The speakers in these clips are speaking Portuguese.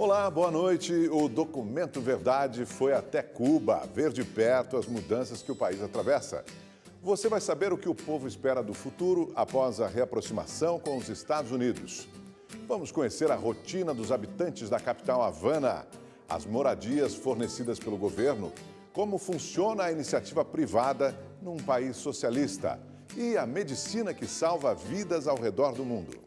Olá, boa noite. O Documento Verdade foi até Cuba ver de perto as mudanças que o país atravessa. Você vai saber o que o povo espera do futuro após a reaproximação com os Estados Unidos. Vamos conhecer a rotina dos habitantes da capital Havana, as moradias fornecidas pelo governo, como funciona a iniciativa privada num país socialista e a medicina que salva vidas ao redor do mundo.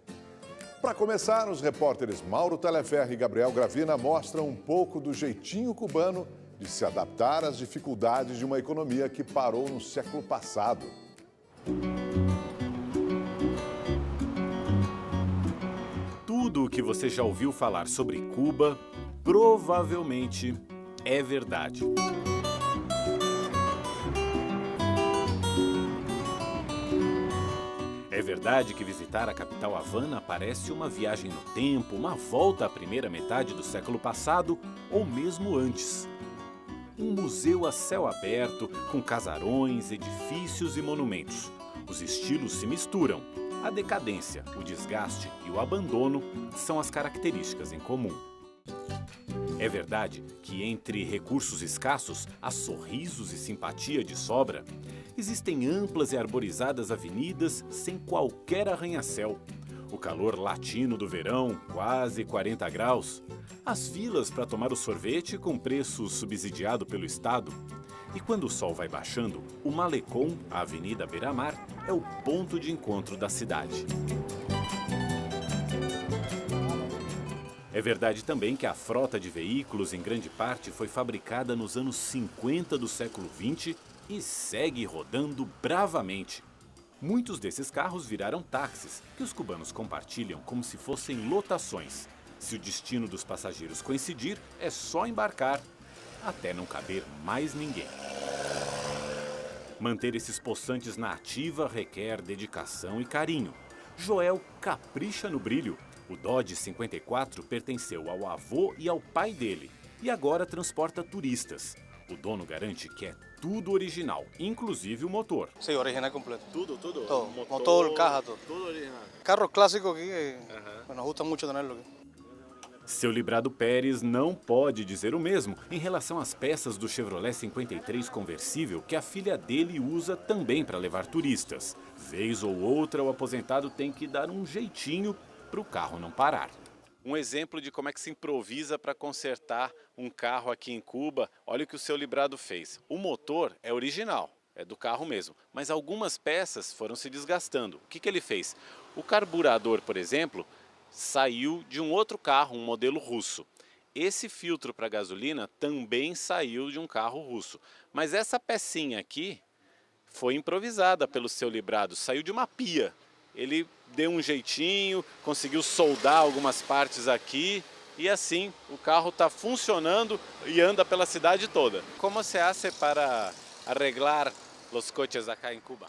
Para começar, os repórteres Mauro Teleferri e Gabriel Gravina mostram um pouco do jeitinho cubano de se adaptar às dificuldades de uma economia que parou no século passado. Tudo o que você já ouviu falar sobre Cuba provavelmente é verdade. É verdade que visitar a capital Havana parece uma viagem no tempo, uma volta à primeira metade do século passado ou mesmo antes. Um museu a céu aberto, com casarões, edifícios e monumentos. Os estilos se misturam. A decadência, o desgaste e o abandono são as características em comum. É verdade que entre recursos escassos há sorrisos e simpatia de sobra. Existem amplas e arborizadas avenidas sem qualquer arranha-céu. O calor latino do verão, quase 40 graus. As filas para tomar o sorvete com preço subsidiado pelo Estado. E quando o sol vai baixando, o Malecón, a Avenida Beira-Mar, é o ponto de encontro da cidade. É verdade também que a frota de veículos, em grande parte, foi fabricada nos anos 50 do século XX e segue rodando bravamente. Muitos desses carros viraram táxis, que os cubanos compartilham como se fossem lotações. Se o destino dos passageiros coincidir, é só embarcar, até não caber mais ninguém. Manter esses possantes na ativa requer dedicação e carinho. Joel capricha no brilho. O Dodge 54 pertenceu ao avô e ao pai dele, e agora transporta turistas. O dono garante que é tudo original, inclusive o motor. Sim, original completo. Tudo? Todo. Motor, caja, todo. Tudo original. Carro clássico aqui, nos gusta muito tenerlo aqui. Seu Librado Pérez não pode dizer o mesmo em relação às peças do Chevrolet 53 conversível que a filha dele usa também para levar turistas. Vez ou outra, o aposentado tem que dar um jeitinho para o carro não parar. Um exemplo de como é que se improvisa para consertar um carro aqui em Cuba, olha o que o seu Librado fez. O motor é original, é do carro mesmo, mas algumas peças foram se desgastando. O que ele fez? O carburador, por exemplo, saiu de um outro carro, um modelo russo. Esse filtro para gasolina também saiu de um carro russo. Mas essa pecinha aqui foi improvisada pelo seu Librado, saiu de uma pia. Ele deu um jeitinho, conseguiu soldar algumas partes aqui e assim o carro está funcionando e anda pela cidade toda. Como se hace para arreglar os coches acá em Cuba?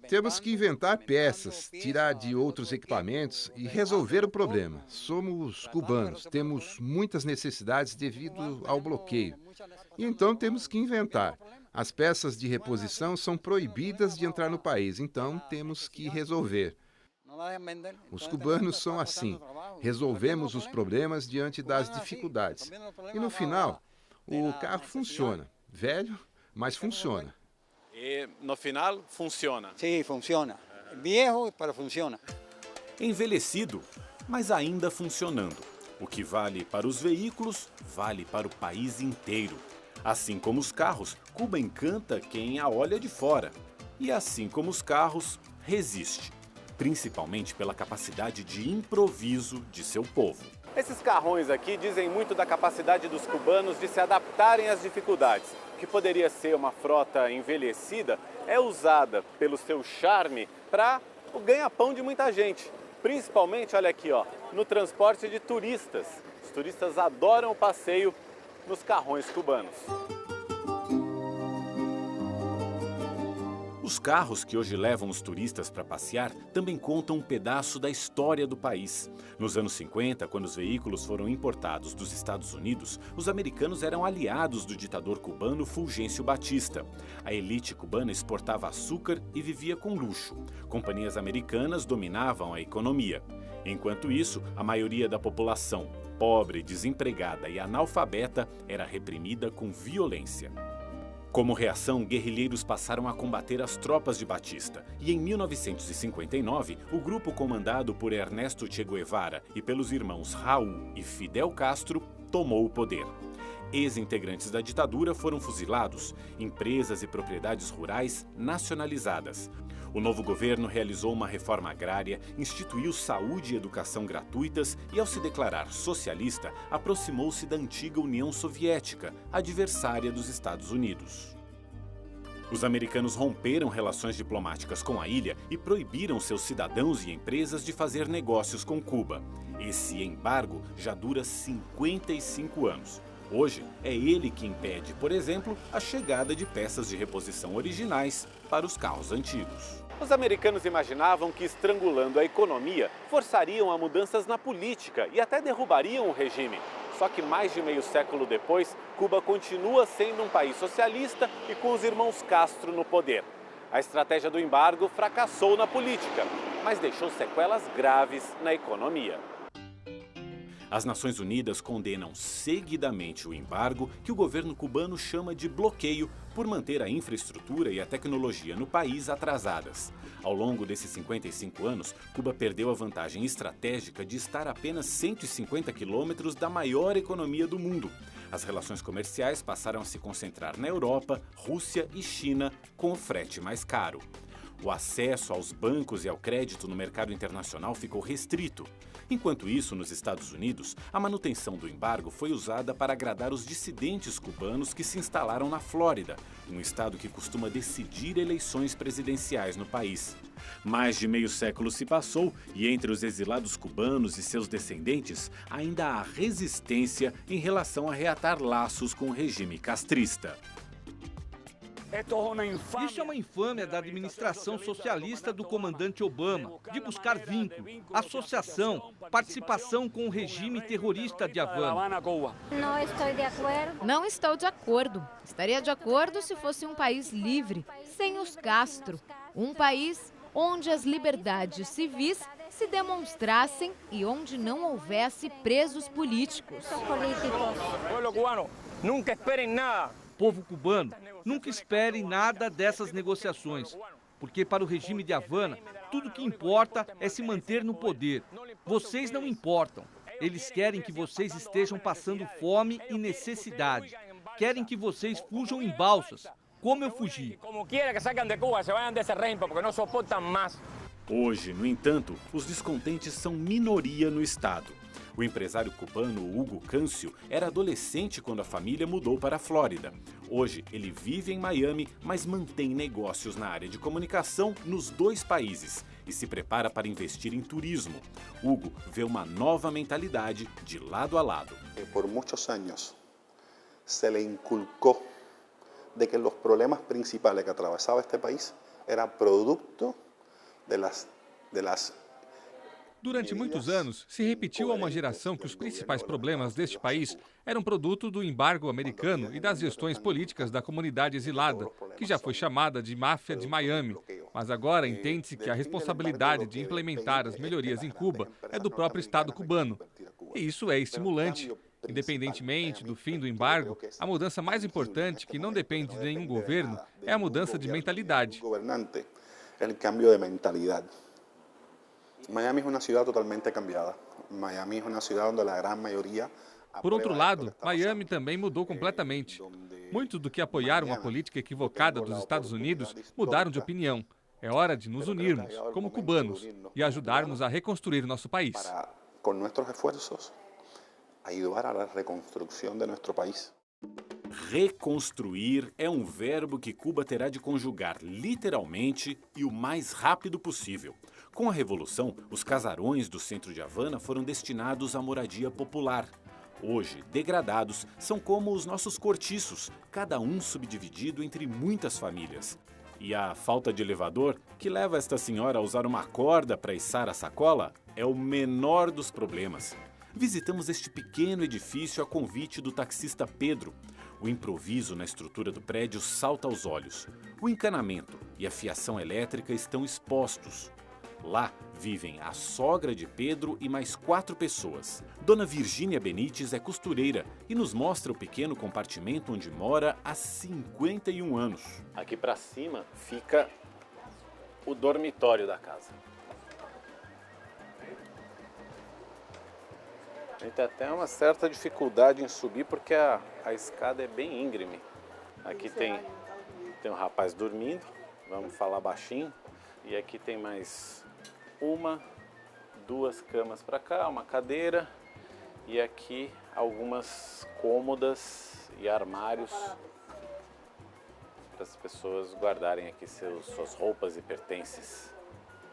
Temos que inventar peças, tirar de outros equipamentos e resolver o problema. Somos cubanos, temos muitas necessidades devido ao bloqueio. E então temos que inventar. As peças de reposição são proibidas de entrar no país, então temos que resolver. Os cubanos são assim, resolvemos os problemas diante das dificuldades. E no final, o carro funciona. Velho, mas funciona. E no final, funciona. Sim, funciona. Viejo, mas funciona. Envelhecido, mas ainda funcionando. O que vale para os veículos, vale para o país inteiro. Assim como os carros, Cuba encanta quem a olha de fora. E assim como os carros, resiste. Principalmente pela capacidade de improviso de seu povo. Esses carrões aqui dizem muito da capacidade dos cubanos de se adaptarem às dificuldades. O que poderia ser uma frota envelhecida é usada pelo seu charme para o ganha-pão de muita gente. Principalmente, olha aqui, ó, no transporte de turistas. Os turistas adoram o passeio nos carrões cubanos. Os carros que hoje levam os turistas para passear também contam um pedaço da história do país. Nos anos 50, quando os veículos foram importados dos Estados Unidos, os americanos eram aliados do ditador cubano Fulgêncio Batista. A elite cubana exportava açúcar e vivia com luxo. Companhias americanas dominavam a economia. Enquanto isso, a maioria da população pobre, desempregada e analfabeta era reprimida com violência. Como reação, guerrilheiros passaram a combater as tropas de Batista e, em 1959, o grupo comandado por Ernesto Che Guevara e pelos irmãos Raul e Fidel Castro tomou o poder. Ex-integrantes da ditadura foram fuzilados, empresas e propriedades rurais nacionalizadas. O novo governo realizou uma reforma agrária, instituiu saúde e educação gratuitas e, ao se declarar socialista, aproximou-se da antiga União Soviética, adversária dos Estados Unidos. Os americanos romperam relações diplomáticas com a ilha e proibiram seus cidadãos e empresas de fazer negócios com Cuba. Esse embargo já dura 55 anos. Hoje, é ele que impede, por exemplo, a chegada de peças de reposição originais para os carros antigos. Os americanos imaginavam que, estrangulando a economia, forçariam a mudanças na política e até derrubariam o regime. Só que mais de meio século depois, Cuba continua sendo um país socialista e com os irmãos Castro no poder. A estratégia do embargo fracassou na política, mas deixou sequelas graves na economia. As Nações Unidas condenam seguidamente o embargo, que o governo cubano chama de bloqueio, por manter a infraestrutura e a tecnologia no país atrasadas. Ao longo desses 55 anos, Cuba perdeu a vantagem estratégica de estar a apenas 150 quilômetros da maior economia do mundo. As relações comerciais passaram a se concentrar na Europa, Rússia e China, com o frete mais caro. O acesso aos bancos e ao crédito no mercado internacional ficou restrito. Enquanto isso, nos Estados Unidos, a manutenção do embargo foi usada para agradar os dissidentes cubanos que se instalaram na Flórida, um estado que costuma decidir eleições presidenciais no país. Mais de meio século se passou e entre os exilados cubanos e seus descendentes ainda há resistência em relação a reatar laços com o regime castrista. Isso é uma infâmia da administração socialista do comandante Obama, de buscar vínculo, associação, participação com o regime terrorista de Havana. Não estou de acordo. Estaria de acordo se fosse um país livre, sem os Castro. Um país onde as liberdades civis se demonstrassem e onde não houvesse presos políticos. Nunca esperem nada. Povo cubano, nunca espere nada dessas negociações, porque para o regime de Havana, tudo que importa é se manter no poder. Vocês não importam. Eles querem que vocês estejam passando fome e necessidade. Querem que vocês fujam em balsas, como eu fugi. Hoje, no entanto, os descontentes são minoria no estado. O empresário cubano Hugo Câncio era adolescente quando a família mudou para a Flórida. Hoje, ele vive em Miami, mas mantém negócios na área de comunicação nos dois países e se prepara para investir em turismo. Hugo vê uma nova mentalidade de lado a lado. Por muitos anos, se le inculcou de que os problemas principais que atravessava este país eram produto de las Durante muitos anos, se repetiu a uma geração que os principais problemas deste país eram produto do embargo americano e das gestões políticas da comunidade exilada, que já foi chamada de máfia de Miami. Mas agora entende-se que a responsabilidade de implementar as melhorias em Cuba é do próprio Estado cubano. E isso é estimulante. Independentemente do fim do embargo, a mudança mais importante, que não depende de nenhum governo, é a mudança de mentalidade. Miami é uma cidade totalmente cambiada. Miami é uma cidade onde a grande maioria... Por outro lado, Miami também mudou completamente. Muitos do que apoiaram a política equivocada dos Estados Unidos mudaram de opinião. É hora de nos unirmos, como cubanos, e ajudarmos a reconstruir nosso país. Com nossos esforços, ajudar à reconstrução de nosso país. Reconstruir é um verbo que Cuba terá de conjugar literalmente e o mais rápido possível. Com a Revolução, os casarões do centro de Havana foram destinados à moradia popular. Hoje, degradados, são como os nossos cortiços, cada um subdividido entre muitas famílias. E a falta de elevador, que leva esta senhora a usar uma corda para içar a sacola, é o menor dos problemas. Visitamos este pequeno edifício a convite do taxista Pedro. O improviso na estrutura do prédio salta aos olhos. O encanamento e a fiação elétrica estão expostos. Lá vivem a sogra de Pedro e mais 4 pessoas. Dona Virgínia Benites é costureira e nos mostra o pequeno compartimento onde mora há 51 anos. Aqui para cima fica o dormitório da casa. A gente tem até uma certa dificuldade em subir porque a escada é bem íngreme. Aqui tem um rapaz dormindo, vamos falar baixinho. E aqui tem mais 1, 2 camas para cá, uma cadeira. E aqui algumas cômodas e armários para as pessoas guardarem aqui suas roupas e pertences.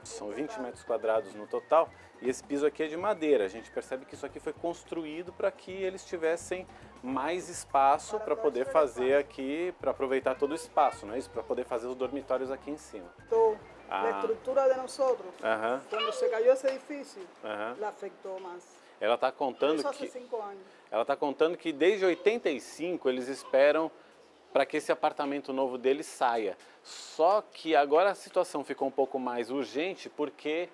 São 20 metros quadrados no total e esse piso aqui é de madeira. A gente percebe que isso aqui foi construído para que eles tivessem mais espaço para poder fazer aqui, para aproveitar todo o espaço, não é isso? Para poder fazer os dormitórios aqui em cima. A estrutura de nós, quando se caiu esse edifício, la afetou mais. Ela está contando Isso há 5 anos. Ela está contando que desde 85 eles esperam para que esse apartamento novo deles saia. Só que agora a situação ficou um pouco mais urgente porque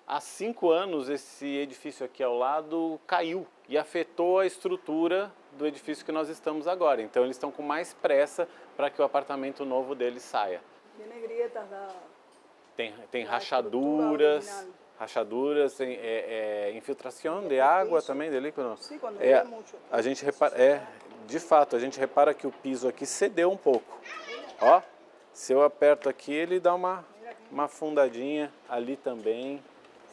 há 5 anos esse edifício aqui ao lado caiu e afetou a estrutura do edifício que nós estamos agora. Então eles estão com mais pressa para que o apartamento novo deles saia. Tem rachaduras, tem infiltração de água também, de líquido. Sim, quando muito. A gente repara, de fato, a gente repara que o piso aqui cedeu um pouco. Ó, se eu aperto aqui, ele dá uma afundadinha ali também.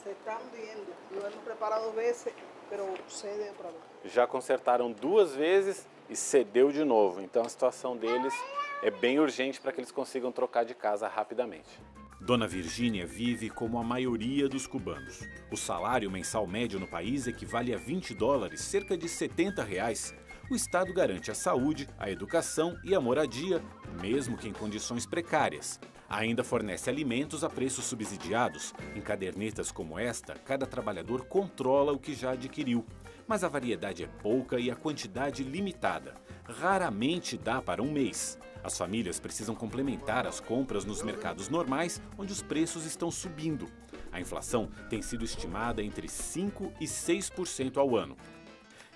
Se está hundindo. Lo hemos preparado vezes, pero cede outra vez. Já consertaram 2 vezes e cedeu de novo. Então a situação deles é bem urgente para que eles consigam trocar de casa rapidamente. Dona Virgínia vive como a maioria dos cubanos. O salário mensal médio no país equivale a $20, cerca de R$70. O Estado garante a saúde, a educação e a moradia, mesmo que em condições precárias. Ainda fornece alimentos a preços subsidiados. Em cadernetas como esta, cada trabalhador controla o que já adquiriu. Mas a variedade é pouca e a quantidade limitada. Raramente dá para um mês. As famílias precisam complementar as compras nos mercados normais, onde os preços estão subindo. A inflação tem sido estimada entre 5% e 6% ao ano.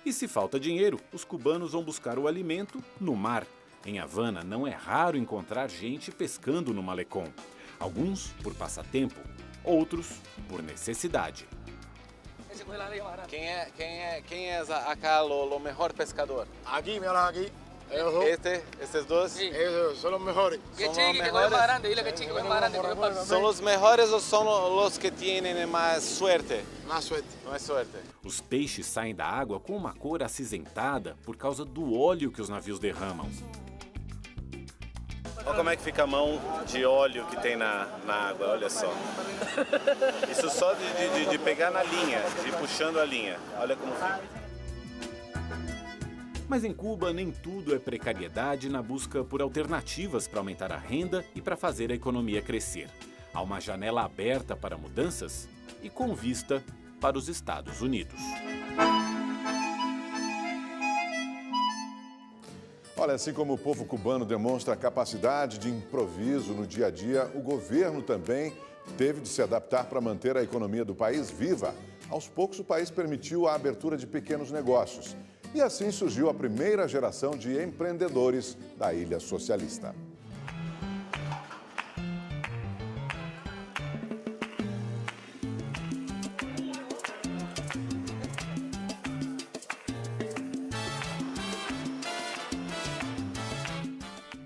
E se falta dinheiro, os cubanos vão buscar o alimento no mar. Em Havana, não é raro encontrar gente pescando no malecón. Alguns por passatempo, outros por necessidade. Quem é acá o melhor pescador? Aqui, mira aqui. Esses dois? Sí, esos son los mejores. ¿Son los mejores ou são os que têm mais suerte? Mais suerte. Mais suerte. Os peixes saem da água com uma cor acinzentada por causa do óleo que os navios derramam. Olha como é que fica a mão de óleo que tem na água, olha só. Isso só de pegar na linha, de ir puxando a linha. Olha como fica. Mas em Cuba nem tudo é precariedade na busca por alternativas para aumentar a renda e para fazer a economia crescer. Há uma janela aberta para mudanças e com vista para os Estados Unidos. Olha, assim como o povo cubano demonstra capacidade de improviso no dia a dia, o governo também teve de se adaptar para manter a economia do país viva. Aos poucos, o país permitiu a abertura de pequenos negócios. E assim surgiu a primeira geração de empreendedores da Ilha Socialista.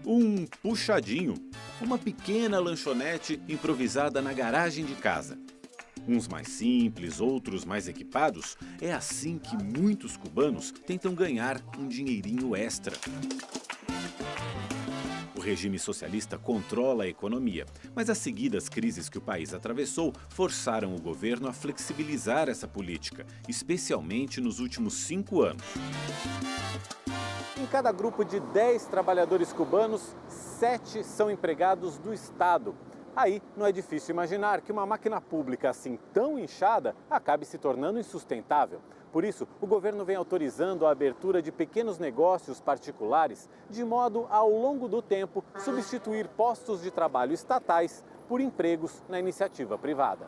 Um puxadinho, uma pequena lanchonete improvisada na garagem de casa. Uns mais simples, outros mais equipados, é assim que muitos cubanos tentam ganhar um dinheirinho extra. O regime socialista controla a economia, mas as seguidas crises que o país atravessou forçaram o governo a flexibilizar essa política, especialmente nos últimos 5 anos. Em cada grupo de 10 trabalhadores cubanos, 7 são empregados do Estado. Aí não é difícil imaginar que uma máquina pública assim tão inchada acabe se tornando insustentável. Por isso, o governo vem autorizando a abertura de pequenos negócios particulares, de modo a, ao longo do tempo, substituir postos de trabalho estatais por empregos na iniciativa privada.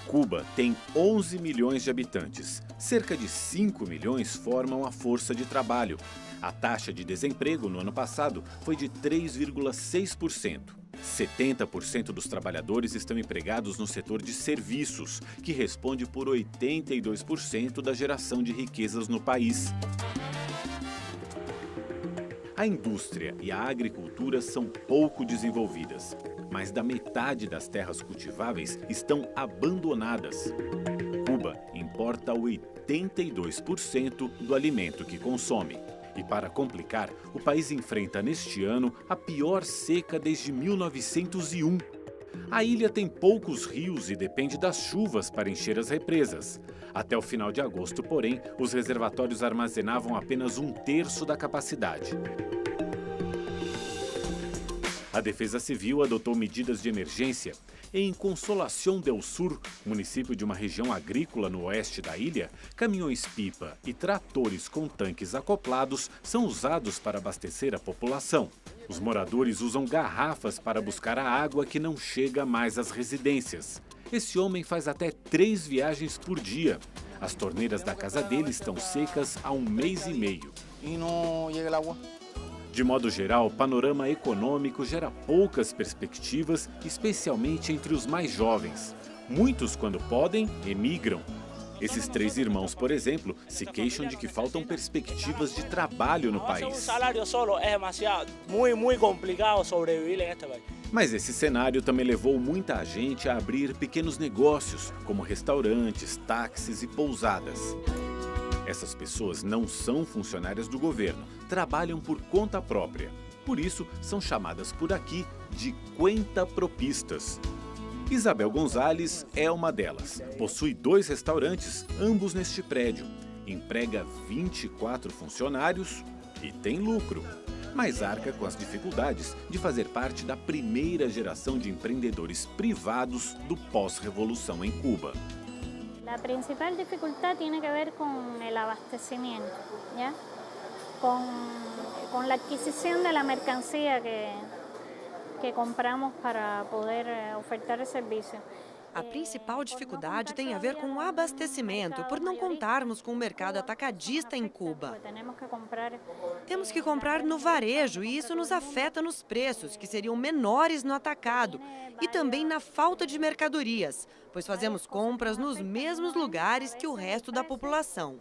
Cuba tem 11 milhões de habitantes. Cerca de 5 milhões formam a força de trabalho. A taxa de desemprego no ano passado foi de 3,6%. 70% dos trabalhadores estão empregados no setor de serviços, que responde por 82% da geração de riquezas no país. A indústria e a agricultura são pouco desenvolvidas. Mais da metade das terras cultiváveis estão abandonadas. Cuba importa 82% do alimento que consome. E para complicar, o país enfrenta neste ano a pior seca desde 1901. A ilha tem poucos rios e depende das chuvas para encher as represas. Até o final de agosto, porém, os reservatórios armazenavam apenas 1/3 da capacidade. A Defesa Civil adotou medidas de emergência. Em Consolación del Sur, município de uma região agrícola no oeste da ilha, caminhões-pipa e tratores com tanques acoplados são usados para abastecer a população. Os moradores usam garrafas para buscar a água que não chega mais às residências. Esse homem faz até 3 viagens por dia. As torneiras da casa dele estão secas há 1 mês e meio. E não chega água. De modo geral, o panorama econômico gera poucas perspectivas, especialmente entre os mais jovens. Muitos, quando podem, emigram. Esses 3 irmãos, por exemplo, se queixam de que faltam perspectivas de trabalho no país. O salário solo é demasiado, muito complicado sobreviver neste país. Mas esse cenário também levou muita gente a abrir pequenos negócios, como restaurantes, táxis e pousadas. Essas pessoas não são funcionárias do governo, trabalham por conta própria. Por isso, são chamadas por aqui de cuentapropistas. Isabel Gonzalez é uma delas. Possui 2 restaurantes, ambos neste prédio. Emprega 24 funcionários e tem lucro. Mas arca com as dificuldades de fazer parte da primeira geração de empreendedores privados do pós-revolução em Cuba. La principal dificultad tiene que ver con el abastecimiento, ¿ya? Con la adquisición de la mercancía que compramos para poder ofertar el servicio. A principal dificuldade tem a ver com o abastecimento, por não contarmos com o mercado atacadista em Cuba. Temos que comprar no varejo e isso nos afeta nos preços, que seriam menores no atacado, e também na falta de mercadorias, pois fazemos compras nos mesmos lugares que o resto da população.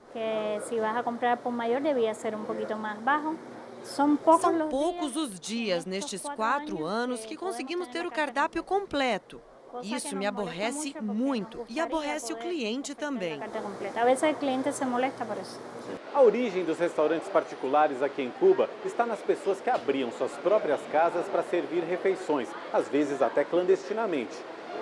Se vas a comprar por maior, devia ser um pouquinho mais baixo. São poucos os dias nestes 4 anos que conseguimos ter o cardápio completo. Isso me aborrece muito e aborrece o cliente também. A vezes o cliente se molesta por isso. A origem dos restaurantes particulares aqui em Cuba está nas pessoas que abriam suas próprias casas para servir refeições, às vezes até clandestinamente.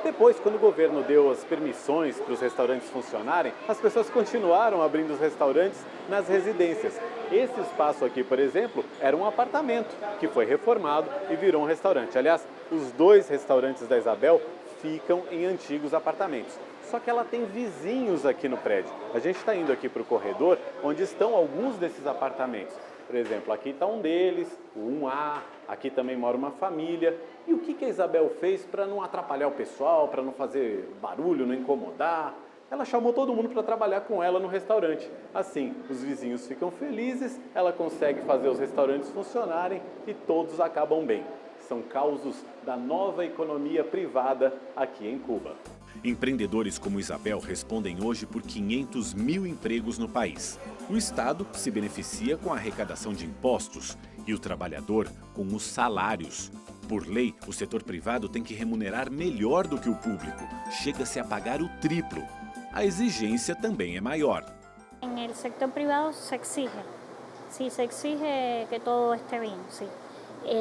Depois, quando o governo deu as permissões para os restaurantes funcionarem, as pessoas continuaram abrindo os restaurantes nas residências. Esse espaço aqui, por exemplo, era um apartamento que foi reformado e virou um restaurante. Aliás, os 2 restaurantes da Isabel ficam em antigos apartamentos. Só que ela tem vizinhos aqui no prédio. A gente está indo aqui para o corredor, onde estão alguns desses apartamentos. Por exemplo, aqui está um deles, o 1A, aqui também mora uma família. E o que a Isabel fez para não atrapalhar o pessoal, para não fazer barulho, não incomodar? Ela chamou todo mundo para trabalhar com ela no restaurante. Assim, os vizinhos ficam felizes, ela consegue fazer os restaurantes funcionarem e todos acabam bem. São causos da nova economia privada aqui em Cuba. Empreendedores como Isabel respondem hoje por 500 mil empregos no país. O Estado se beneficia com a arrecadação de impostos e o trabalhador com os salários. Por lei, o setor privado tem que remunerar melhor do que o público. Chega-se a pagar o triplo. A exigência também é maior. No setor privado se exige. Sí, se exige que todo esté bem, sim.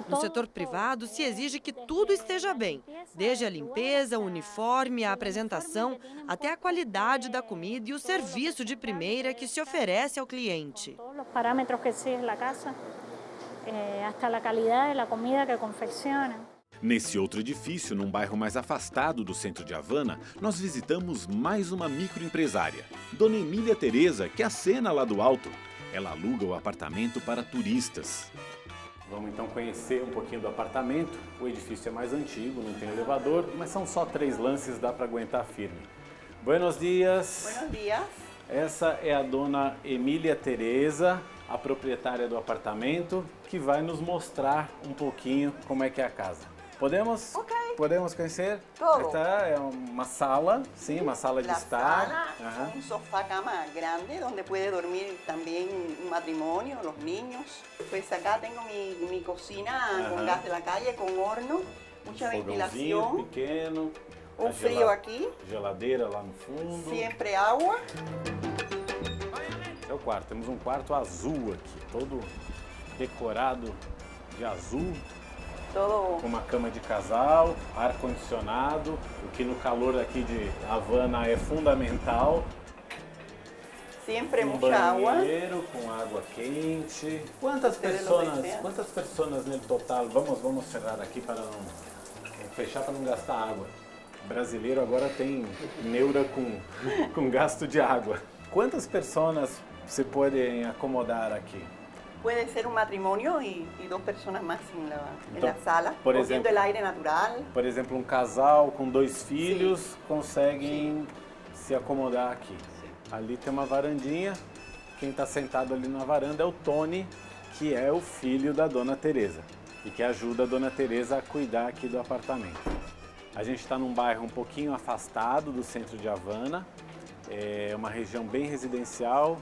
No setor privado, se exige que tudo esteja bem, desde a limpeza, o uniforme, a apresentação, até a qualidade da comida e o serviço de primeira que se oferece ao cliente. Todos os parâmetros que exige a casa, até a qualidade da comida que confecciona. Nesse outro edifício, num bairro mais afastado do centro de Havana, nós visitamos mais uma microempresária, Dona Emília Tereza, que acena lá do alto. Ela aluga o apartamento para turistas. Vamos então conhecer um pouquinho do apartamento. O edifício é mais antigo, não tem elevador, mas são só 3 lances, dá para aguentar firme. Buenos dias. Buenos dias. Essa é a dona Emília Tereza, a proprietária do apartamento, que vai nos mostrar um pouquinho como é que é a casa. Podemos? Ok. Podemos conhecer? Todo. Esta é uma sala, sim, uma sala de estar. Sala, un sofá-cama grande donde puede dormir también un matrimonio, los niños. Pues acá tengo mi cocina con gas de la calle, con horno, mucha ventilación. Pequeno. Un frío aqui. Geladeira lá no fundo. Sempre água. Esse é o quarto. Temos um quarto azul aqui, todo decorado de azul. Todo. Com uma cama de casal, ar-condicionado, o que no calor aqui de Havana é fundamental. Sempre muita água. Banheiro com água quente. Quantas pessoas no total? Vamos cerrar aqui para não fechar, para não gastar água. O brasileiro agora tem neura com gasto de água. Quantas pessoas se podem acomodar aqui? Puede ser un matrimonio y 2 personas más en la sala, por exemplo, el aire natural. Por exemplo, um casal com 2 filhos conseguem se acomodar aqui. Ali tem uma varandinha, quem está sentado ali na varanda é o Tony, que é o filho da Dona Tereza e que ajuda a Dona Tereza a cuidar aqui do apartamento. A gente está num bairro um pouquinho afastado do centro de Havana, é uma região bem residencial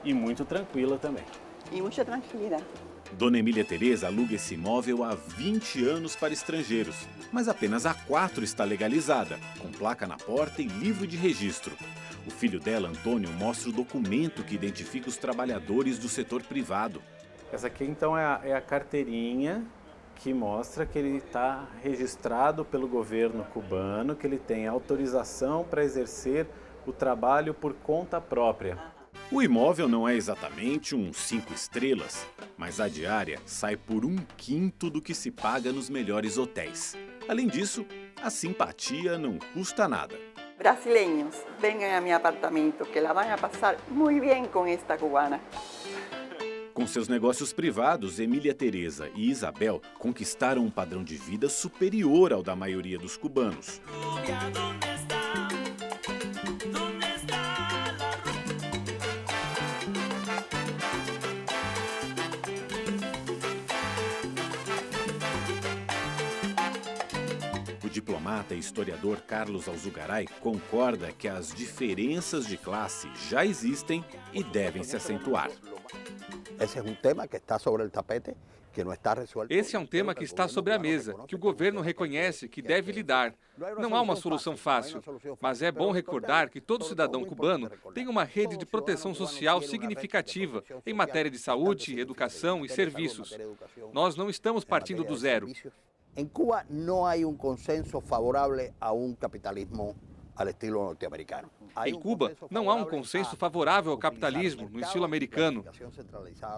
e muito tranquila também. E muita tranquilidade. Dona Emília Tereza aluga esse imóvel há 20 anos para estrangeiros, mas apenas há 4 está legalizada, com placa na porta e livro de registro. O filho dela, Antônio, mostra o documento que identifica os trabalhadores do setor privado. Essa aqui então é a carteirinha que mostra que ele está registrado pelo governo cubano, que ele tem autorização para exercer o trabalho por conta própria. O imóvel não é exatamente um 5 estrelas, mas a diária sai por 1/5 do que se paga nos melhores hotéis. Além disso, a simpatia não custa nada. Brasileños, vengan a mi apartamento, que la van a pasar muy bien con esta cubana. Com seus negócios privados, Emília Tereza e Isabel conquistaram um padrão de vida superior ao da maioria dos cubanos. O diplomata e historiador Carlos Alzugaray concorda que as diferenças de classe já existem e devem se acentuar. Esse é um tema que está sobre o tapete, que não está resolvido. Esse é um tema que está sobre a mesa, que o governo reconhece que deve lidar. Não há uma solução fácil, mas é bom recordar que todo cidadão cubano tem uma rede de proteção social significativa em matéria de saúde, educação e serviços. Nós não estamos partindo do zero. Em Cuba não há um consenso favorável a um capitalismo ao estilo norte-americano. Em Cuba, não há um consenso favorável ao capitalismo no estilo americano.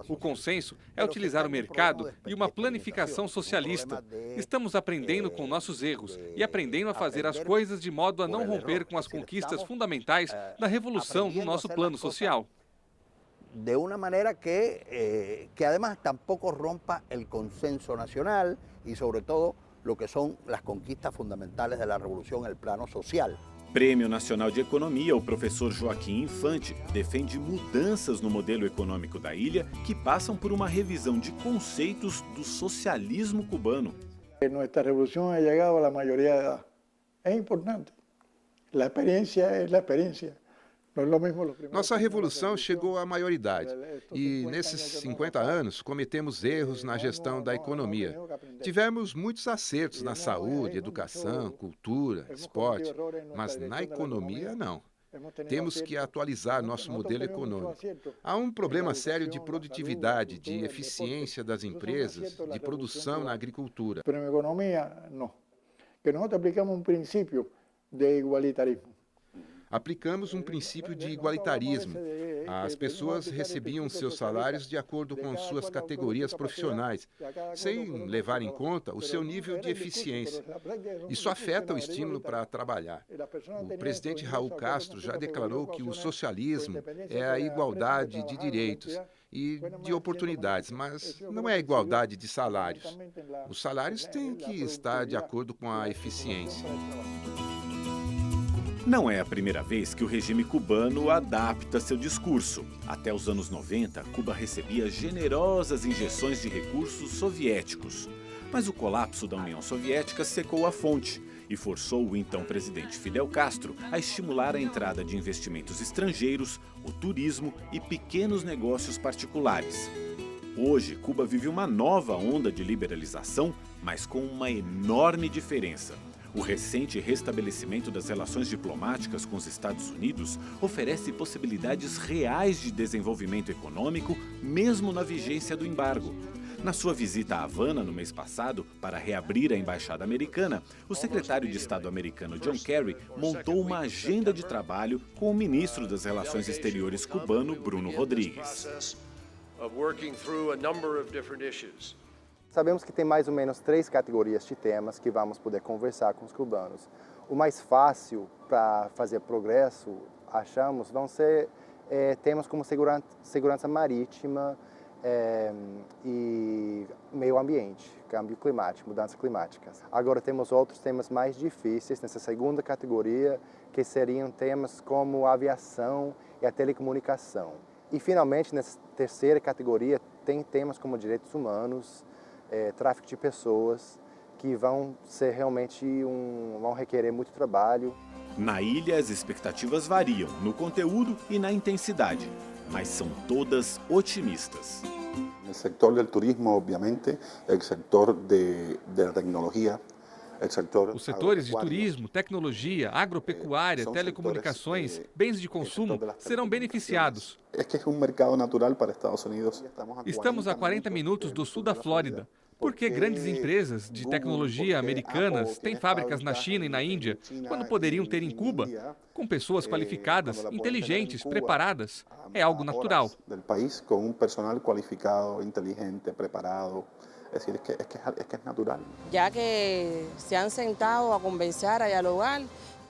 O consenso é utilizar o mercado e uma planificação socialista. Estamos aprendendo com nossos erros e aprendendo a fazer as coisas de modo a não romper com as conquistas fundamentais da revolução no nosso plano social. De uma maneira que además tampouco rompa o consenso nacional e, sobretudo, lo que são as conquistas fundamentais da revolução no plano social. Prêmio Nacional de Economia, o professor Joaquim Infante defende mudanças no modelo econômico da ilha que passam por uma revisão de conceitos do socialismo cubano. Nossa revolução ha chegado à maioria de idade. É importante. A experiência é a experiência. Nossa revolução chegou à maioridade e, nesses 50 anos, cometemos erros na gestão da economia. Tivemos muitos acertos na saúde, educação, cultura, esporte, mas na economia, não. Temos que atualizar nosso modelo econômico. Há um problema sério de produtividade, de eficiência das empresas, de produção na agricultura. Mas na economia, não. Que nós aplicamos um princípio de igualitarismo. Aplicamos um princípio de igualitarismo. As pessoas recebiam seus salários de acordo com suas categorias profissionais, sem levar em conta o seu nível de eficiência. Isso afeta o estímulo para trabalhar. O presidente Raul Castro já declarou que o socialismo é a igualdade de direitos e de oportunidades, mas não é igualdade de salários. Os salários têm que estar de acordo com a eficiência. Não é a primeira vez que o regime cubano adapta seu discurso. Até os anos 90, Cuba recebia generosas injeções de recursos soviéticos. Mas o colapso da União Soviética secou a fonte e forçou o então presidente Fidel Castro a estimular a entrada de investimentos estrangeiros, o turismo e pequenos negócios particulares. Hoje, Cuba vive uma nova onda de liberalização, mas com uma enorme diferença. O recente restabelecimento das relações diplomáticas com os Estados Unidos oferece possibilidades reais de desenvolvimento econômico, mesmo na vigência do embargo. Na sua visita a Havana no mês passado, para reabrir a embaixada americana, o secretário de Estado americano John Kerry montou uma agenda de trabalho com o ministro das Relações Exteriores cubano, Bruno Rodrigues. Sabemos que tem mais ou menos 3 categorias de temas que vamos poder conversar com os cubanos. O mais fácil para fazer progresso, achamos, vão ser temas como segurança marítima e meio ambiente, câmbio climático, mudanças climáticas. Agora temos outros temas mais difíceis nessa segunda categoria, que seriam temas como a aviação e a telecomunicação. E finalmente, nessa terceira categoria, tem temas como direitos humanos, tráfico de pessoas, que vão ser realmente vão requerer muito trabalho. Na ilha, as expectativas variam no conteúdo e na intensidade, mas são todas otimistas. No setor do turismo, obviamente, o setor da tecnologia. Os setores de turismo, tecnologia, agropecuária, telecomunicações, bens de consumo serão beneficiados. É um mercado natural para Estados Unidos. Estamos a 40 minutos do sul da Flórida. Porque grandes empresas de tecnologia americanas têm fábricas na China e na Índia, quando poderiam ter em Cuba, com pessoas qualificadas, inteligentes, preparadas. É algo natural. Do país com personal qualificado, inteligente, preparado. É decir, que é natural. Já que se han sentado a conversar, a dialogar.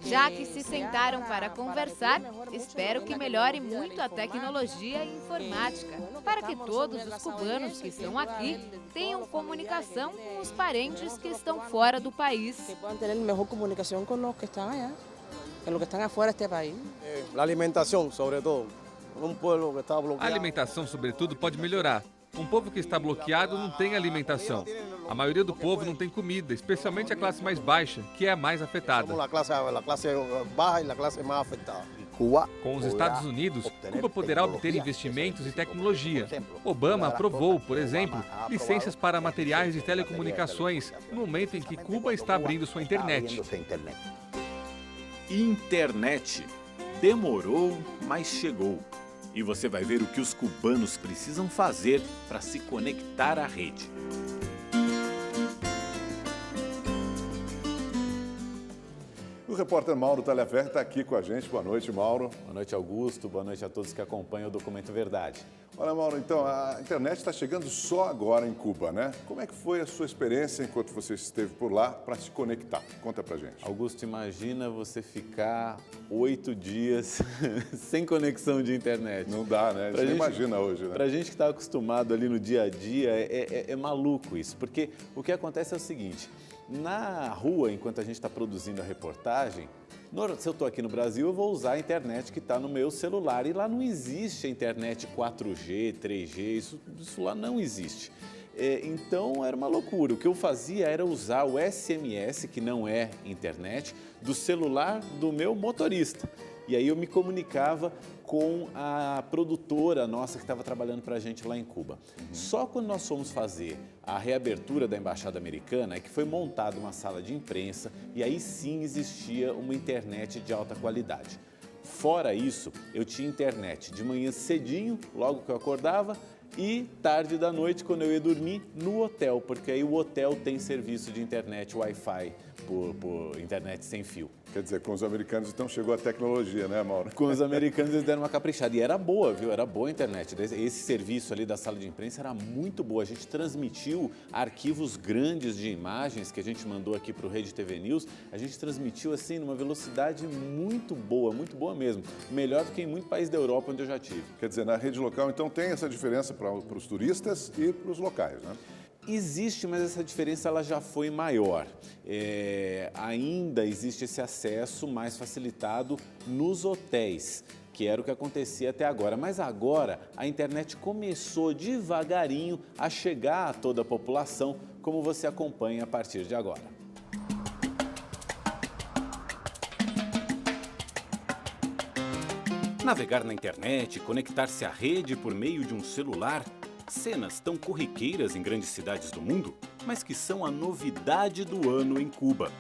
Já que se sentaram para conversar, espero que melhore muito a tecnologia e informática, para que todos os cubanos que estão aqui tenham comunicação com os parentes que estão fora do país. Que possam ter melhor comunicação com os que estão allá, com os que estão fora deste país. A alimentação, sobretudo. Povo que está bloqueado. A alimentação, sobretudo, pode melhorar. Um povo que está bloqueado não tem alimentação. A maioria do povo não tem comida, especialmente a classe mais baixa, que é a mais afetada. A classe baixa e a classe mais afetada. Com os Estados Unidos, Cuba poderá obter investimentos e tecnologia. Obama aprovou, por exemplo, licenças para materiais de telecomunicações, no momento em que Cuba está abrindo sua internet. Internet. Demorou, mas chegou. E você vai ver o que os cubanos precisam fazer para se conectar à rede. O repórter Mauro Taliaferro está aqui com a gente. Boa noite, Mauro. Boa noite, Augusto. Boa noite a todos que acompanham o Documento Verdade. Olha, Mauro, então, a internet está chegando só agora em Cuba, né? Como é que foi a sua experiência enquanto você esteve por lá para se conectar? Conta pra gente. Augusto, imagina você ficar 8 dias sem conexão de internet. Não dá, né? A gente imagina hoje, né? Pra gente que está acostumado ali no dia a dia, é maluco isso. Porque o que acontece é o seguinte, na rua, enquanto a gente está produzindo a reportagem, se eu estou aqui no Brasil, eu vou usar a internet que está no meu celular. E lá não existe a internet 4G, 3G, isso lá não existe. Então era uma loucura. O que eu fazia era usar o SMS, que não é internet, do celular do meu motorista. E aí eu me comunicava com a produtora nossa que estava trabalhando para a gente lá em Cuba. Só quando nós fomos fazer a reabertura da Embaixada Americana é que foi montada uma sala de imprensa e aí sim existia uma internet de alta qualidade. Fora isso, eu tinha internet de manhã cedinho, logo que eu acordava, E tarde da noite, quando eu ia dormir, no hotel, porque aí o hotel tem serviço de internet Wi-Fi por internet sem fio. Quer dizer, com os americanos então chegou a tecnologia, né, Mauro? Com os americanos eles deram uma caprichada. E era boa, viu? Era boa a internet. Esse serviço ali da sala de imprensa era muito boa. A gente transmitiu arquivos grandes de imagens que a gente mandou aqui para o Rede TV News. A gente transmitiu assim numa velocidade muito boa mesmo. Melhor do que em muito país da Europa onde eu já tive. Quer dizer, na rede local então tem essa diferença para os turistas e para os locais, né? Existe, mas essa diferença ela já foi maior. Ainda existe esse acesso mais facilitado nos hotéis, que era o que acontecia até agora. Mas agora a internet começou devagarinho a chegar a toda a população, como você acompanha a partir de agora. Navegar na internet, conectar-se à rede por meio de um celular, cenas tão corriqueiras em grandes cidades do mundo, mas que são a novidade do ano em Cuba.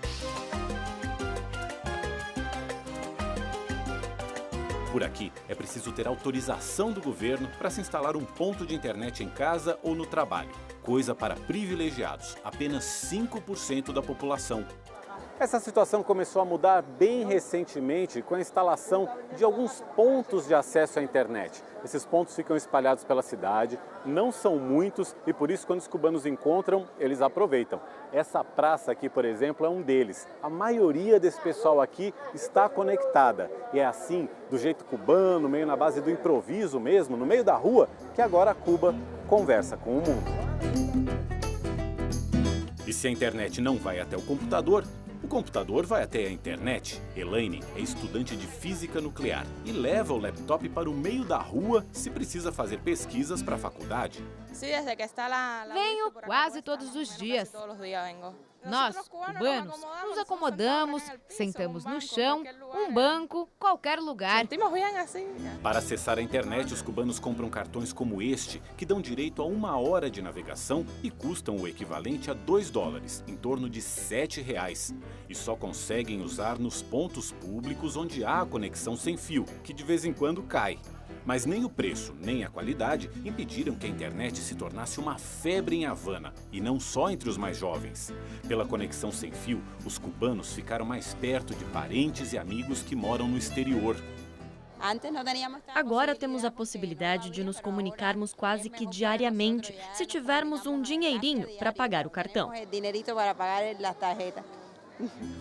Por aqui, é preciso ter autorização do governo para se instalar um ponto de internet em casa ou no trabalho. Coisa para privilegiados, apenas 5% da população. Essa situação começou a mudar bem recentemente com a instalação de alguns pontos de acesso à internet. Esses pontos ficam espalhados pela cidade, não são muitos e por isso quando os cubanos encontram, eles aproveitam. Essa praça aqui, por exemplo, é um deles. A maioria desse pessoal aqui está conectada e é assim, do jeito cubano, meio na base do improviso mesmo, no meio da rua, que agora Cuba conversa com o mundo. E se a internet não vai até o computador vai até a internet. Elaine é estudante de física nuclear e leva o laptop para o meio da rua se precisa fazer pesquisas para a faculdade. Venho quase todos os dias. Nós, cubanos, nos acomodamos, sentamos no chão, um banco, qualquer lugar. Para acessar a internet, os cubanos compram cartões como este, que dão direito a 1 hora de navegação e custam o equivalente a $2, em torno de R$7. E só conseguem usar nos pontos públicos onde há a conexão sem fio, que de vez em quando cai. Mas nem o preço, nem a qualidade impediram que a internet se tornasse uma febre em Havana, e não só entre os mais jovens. Pela conexão sem fio, os cubanos ficaram mais perto de parentes e amigos que moram no exterior. Agora temos a possibilidade de nos comunicarmos quase que diariamente, se tivermos um dinheirinho para pagar o cartão.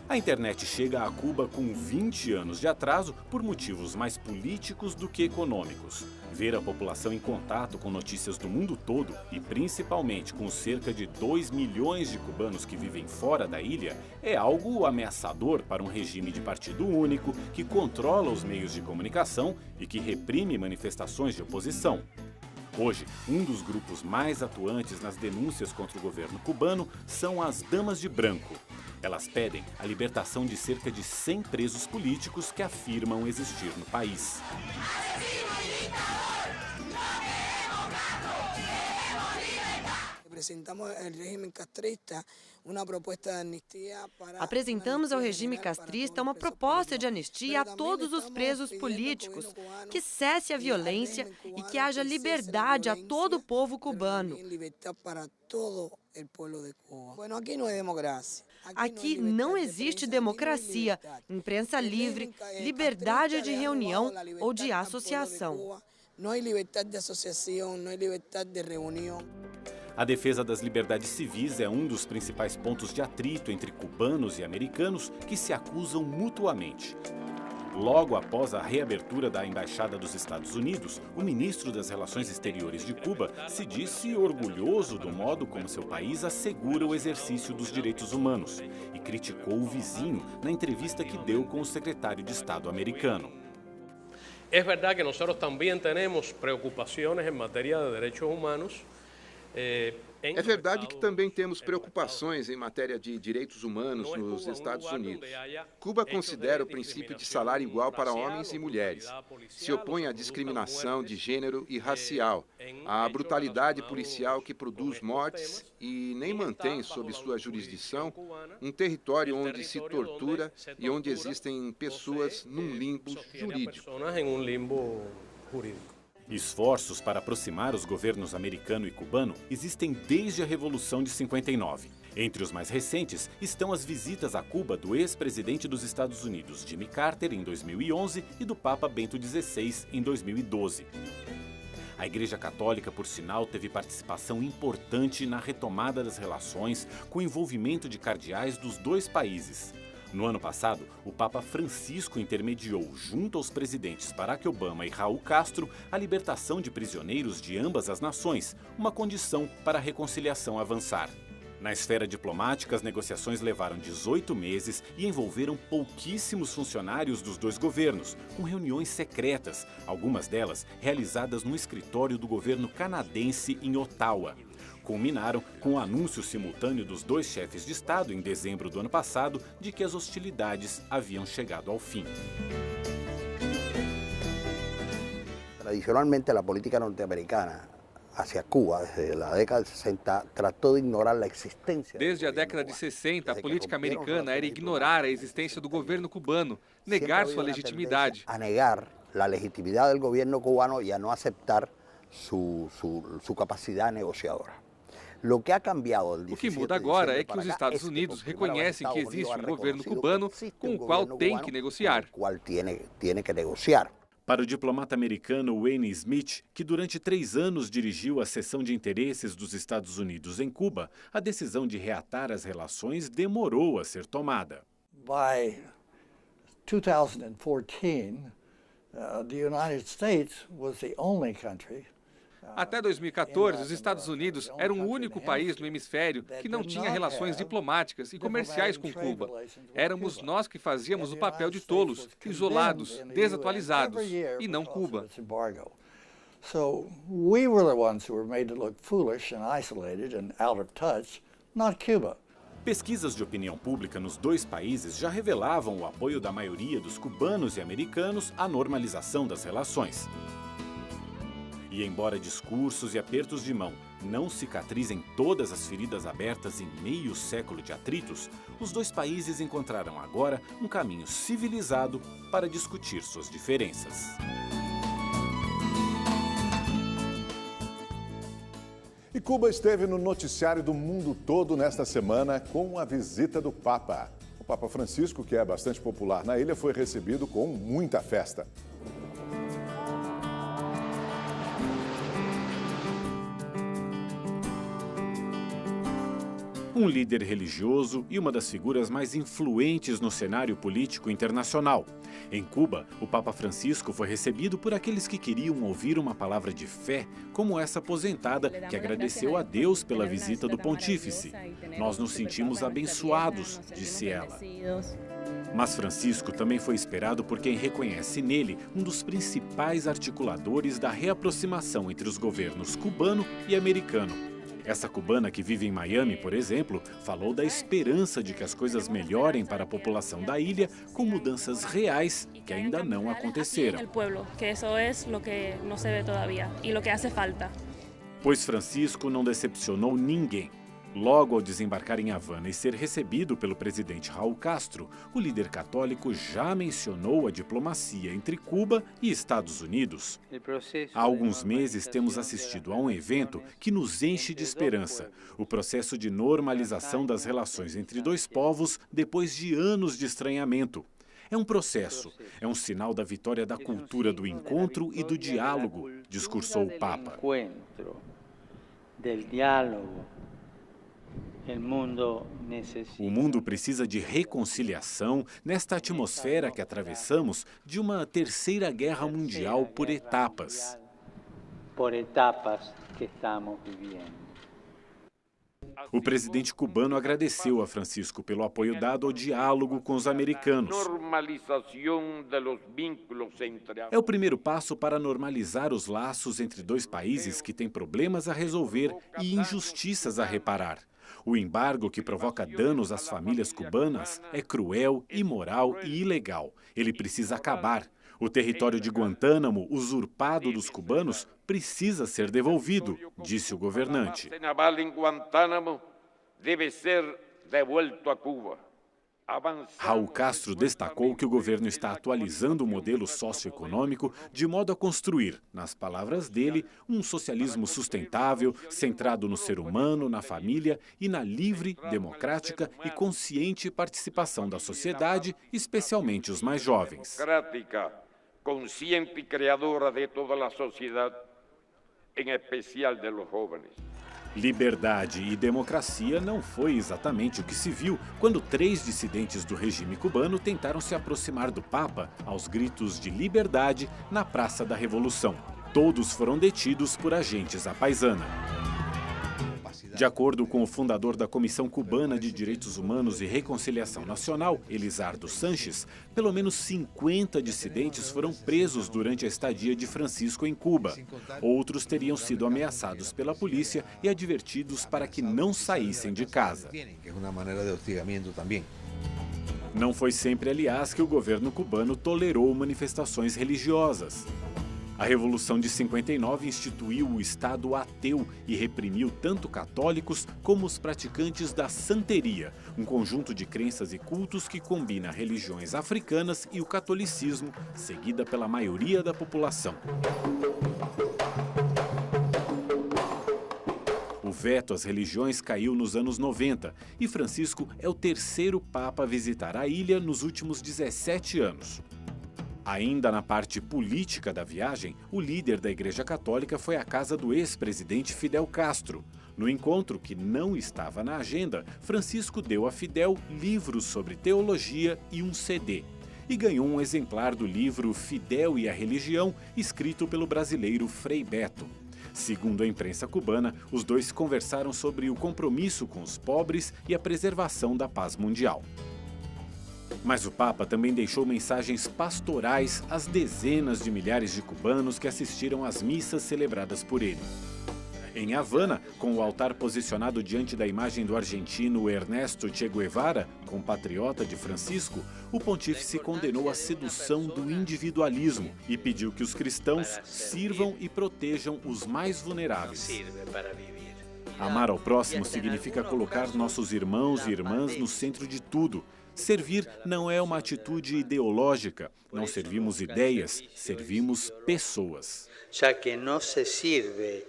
A internet chega a Cuba com 20 anos de atraso por motivos mais políticos do que econômicos. Ver a população em contato com notícias do mundo todo e principalmente com os cerca de 2 milhões de cubanos que vivem fora da ilha é algo ameaçador para um regime de partido único que controla os meios de comunicação e que reprime manifestações de oposição. Hoje, um dos grupos mais atuantes nas denúncias contra o governo cubano são as Damas de Branco. Elas pedem a libertação de cerca de 100 presos políticos que afirmam existir no país. Apresentamos ao regime castrista uma proposta de anistia a todos os presos políticos, que cesse a violência e que haja liberdade a todo o povo cubano. Aqui não existe democracia, imprensa livre, liberdade de reunião ou de associação. A defesa das liberdades civis é um dos principais pontos de atrito entre cubanos e americanos que se acusam mutuamente. Logo após a reabertura da Embaixada dos Estados Unidos, o ministro das Relações Exteriores de Cuba se disse orgulhoso do modo como seu país assegura o exercício dos direitos humanos e criticou o vizinho na entrevista que deu com o secretário de Estado americano. É verdade que nós também temos preocupações em matéria de direitos humanos. É verdade que também temos preocupações em matéria de direitos humanos nos Estados Unidos. Cuba considera o princípio de salário igual para homens e mulheres. Se opõe à discriminação de gênero e racial, à brutalidade policial que produz mortes e nem mantém sob sua jurisdição um território onde se tortura e onde existem pessoas num limbo jurídico. Esforços para aproximar os governos americano e cubano existem desde a Revolução de 59. Entre os mais recentes estão as visitas a Cuba do ex-presidente dos Estados Unidos, Jimmy Carter, em 2011, e do Papa Bento XVI, em 2012. A Igreja Católica, por sinal, teve participação importante na retomada das relações com o envolvimento de cardeais dos dois países. No ano passado, o Papa Francisco intermediou, junto aos presidentes Barack Obama e Raul Castro, a libertação de prisioneiros de ambas as nações, uma condição para a reconciliação avançar. Na esfera diplomática, as negociações levaram 18 meses e envolveram pouquíssimos funcionários dos dois governos, com reuniões secretas, algumas delas realizadas no escritório do governo canadense em Ottawa. Culminaram com o anúncio simultâneo dos dois chefes de Estado, em dezembro do ano passado, de que as hostilidades haviam chegado ao fim. Tradicionalmente, a política norte-americana hacia Cuba, desde a década de 60, tratou de ignorar a existência. Desde a década de 60, a política americana era ignorar a existência do governo cubano, negar sua legitimidade. A negar a legitimidade do governo cubano e a não aceitar sua capacidade negociadora. O que muda agora é que os Estados Unidos reconhecem que existe um governo cubano com o qual tem que negociar. Para o diplomata americano Wayne Smith, que durante 3 anos dirigiu a seção de interesses dos Estados Unidos em Cuba, a decisão de reatar as relações demorou a ser tomada. By 2014, the United States was the only country. Até 2014, os Estados Unidos eram o único país no hemisfério que não tinha relações diplomáticas e comerciais com Cuba. Éramos nós que fazíamos o papel de tolos, isolados, desatualizados, e não Cuba. So we were the ones who were made to look foolish and isolated and out of touch, not Cuba. Pesquisas de opinião pública nos dois países já revelavam o apoio da maioria dos cubanos e americanos à normalização das relações. E embora discursos e apertos de mão não cicatrizem todas as feridas abertas em meio século de atritos, os dois países encontraram agora um caminho civilizado para discutir suas diferenças. E Cuba esteve no noticiário do mundo todo nesta semana com a visita do Papa. O Papa Francisco, que é bastante popular na ilha, foi recebido com muita festa. Um líder religioso e uma das figuras mais influentes no cenário político internacional. Em Cuba, o Papa Francisco foi recebido por aqueles que queriam ouvir uma palavra de fé, como essa aposentada que agradeceu a Deus pela visita do pontífice. Nós nos sentimos abençoados, disse ela. Mas Francisco também foi esperado por quem reconhece nele um dos principais articuladores da reaproximação entre os governos cubano e americano. Essa cubana que vive em Miami, por exemplo, falou da esperança de que as coisas melhorem para a população da ilha com mudanças reais que ainda não aconteceram. Pois Francisco não decepcionou ninguém. Logo ao desembarcar em Havana e ser recebido pelo presidente Raul Castro, o líder católico já mencionou a diplomacia entre Cuba e Estados Unidos. Há alguns meses temos assistido a um evento que nos enche de esperança, o processo de normalização das relações entre dois povos depois de anos de estranhamento. É um processo, é um sinal da vitória da cultura do encontro e do diálogo, discursou o Papa. O mundo precisa de reconciliação nesta atmosfera que atravessamos de uma terceira guerra mundial por etapas. O presidente cubano agradeceu a Francisco pelo apoio dado ao diálogo com os americanos. É o primeiro passo para normalizar os laços entre dois países que têm problemas a resolver e injustiças a reparar. O embargo que provoca danos às famílias cubanas é cruel, imoral e ilegal. Ele precisa acabar. O território de Guantánamo, usurpado dos cubanos, precisa ser devolvido, disse o governante. Raul Castro destacou que o governo está atualizando o modelo socioeconômico de modo a construir, nas palavras dele, um socialismo sustentável, centrado no ser humano, na família e na livre, democrática e consciente participação da sociedade, especialmente os mais jovens. Democrática, consciente e criadora de toda a sociedade, em especial de los jóvenes. Liberdade e democracia não foi exatamente o que se viu quando 3 dissidentes do regime cubano tentaram se aproximar do Papa aos gritos de liberdade na Praça da Revolução. Todos foram detidos por agentes à paisana. De acordo com o fundador da Comissão Cubana de Direitos Humanos e Reconciliação Nacional, Elizardo Sanches, pelo menos 50 dissidentes foram presos durante a estadia de Francisco em Cuba. Outros teriam sido ameaçados pela polícia e advertidos para que não saíssem de casa. Não foi sempre, aliás, que o governo cubano tolerou manifestações religiosas. A Revolução de 59 instituiu o Estado ateu e reprimiu tanto católicos como os praticantes da santeria, um conjunto de crenças e cultos que combina religiões africanas e o catolicismo, seguida pela maioria da população. O veto às religiões caiu nos anos 90 e Francisco é o 3º Papa a visitar a ilha nos últimos 17 anos. Ainda na parte política da viagem, o líder da Igreja Católica foi à casa do ex-presidente Fidel Castro. No encontro, que não estava na agenda, Francisco deu a Fidel livros sobre teologia e um CD. E ganhou um exemplar do livro Fidel e a Religião, escrito pelo brasileiro Frei Beto. Segundo a imprensa cubana, os dois conversaram sobre o compromisso com os pobres e a preservação da paz mundial. Mas o Papa também deixou mensagens pastorais às dezenas de milhares de cubanos que assistiram às missas celebradas por ele. Em Havana, com o altar posicionado diante da imagem do argentino Ernesto Che Guevara, compatriota de Francisco, o pontífice condenou a sedução do individualismo e pediu que os cristãos sirvam e protejam os mais vulneráveis. Amar ao próximo significa colocar nossos irmãos e irmãs no centro de tudo. Servir não é uma atitude ideológica. Não servimos ideias, servimos pessoas. Já que não se sirve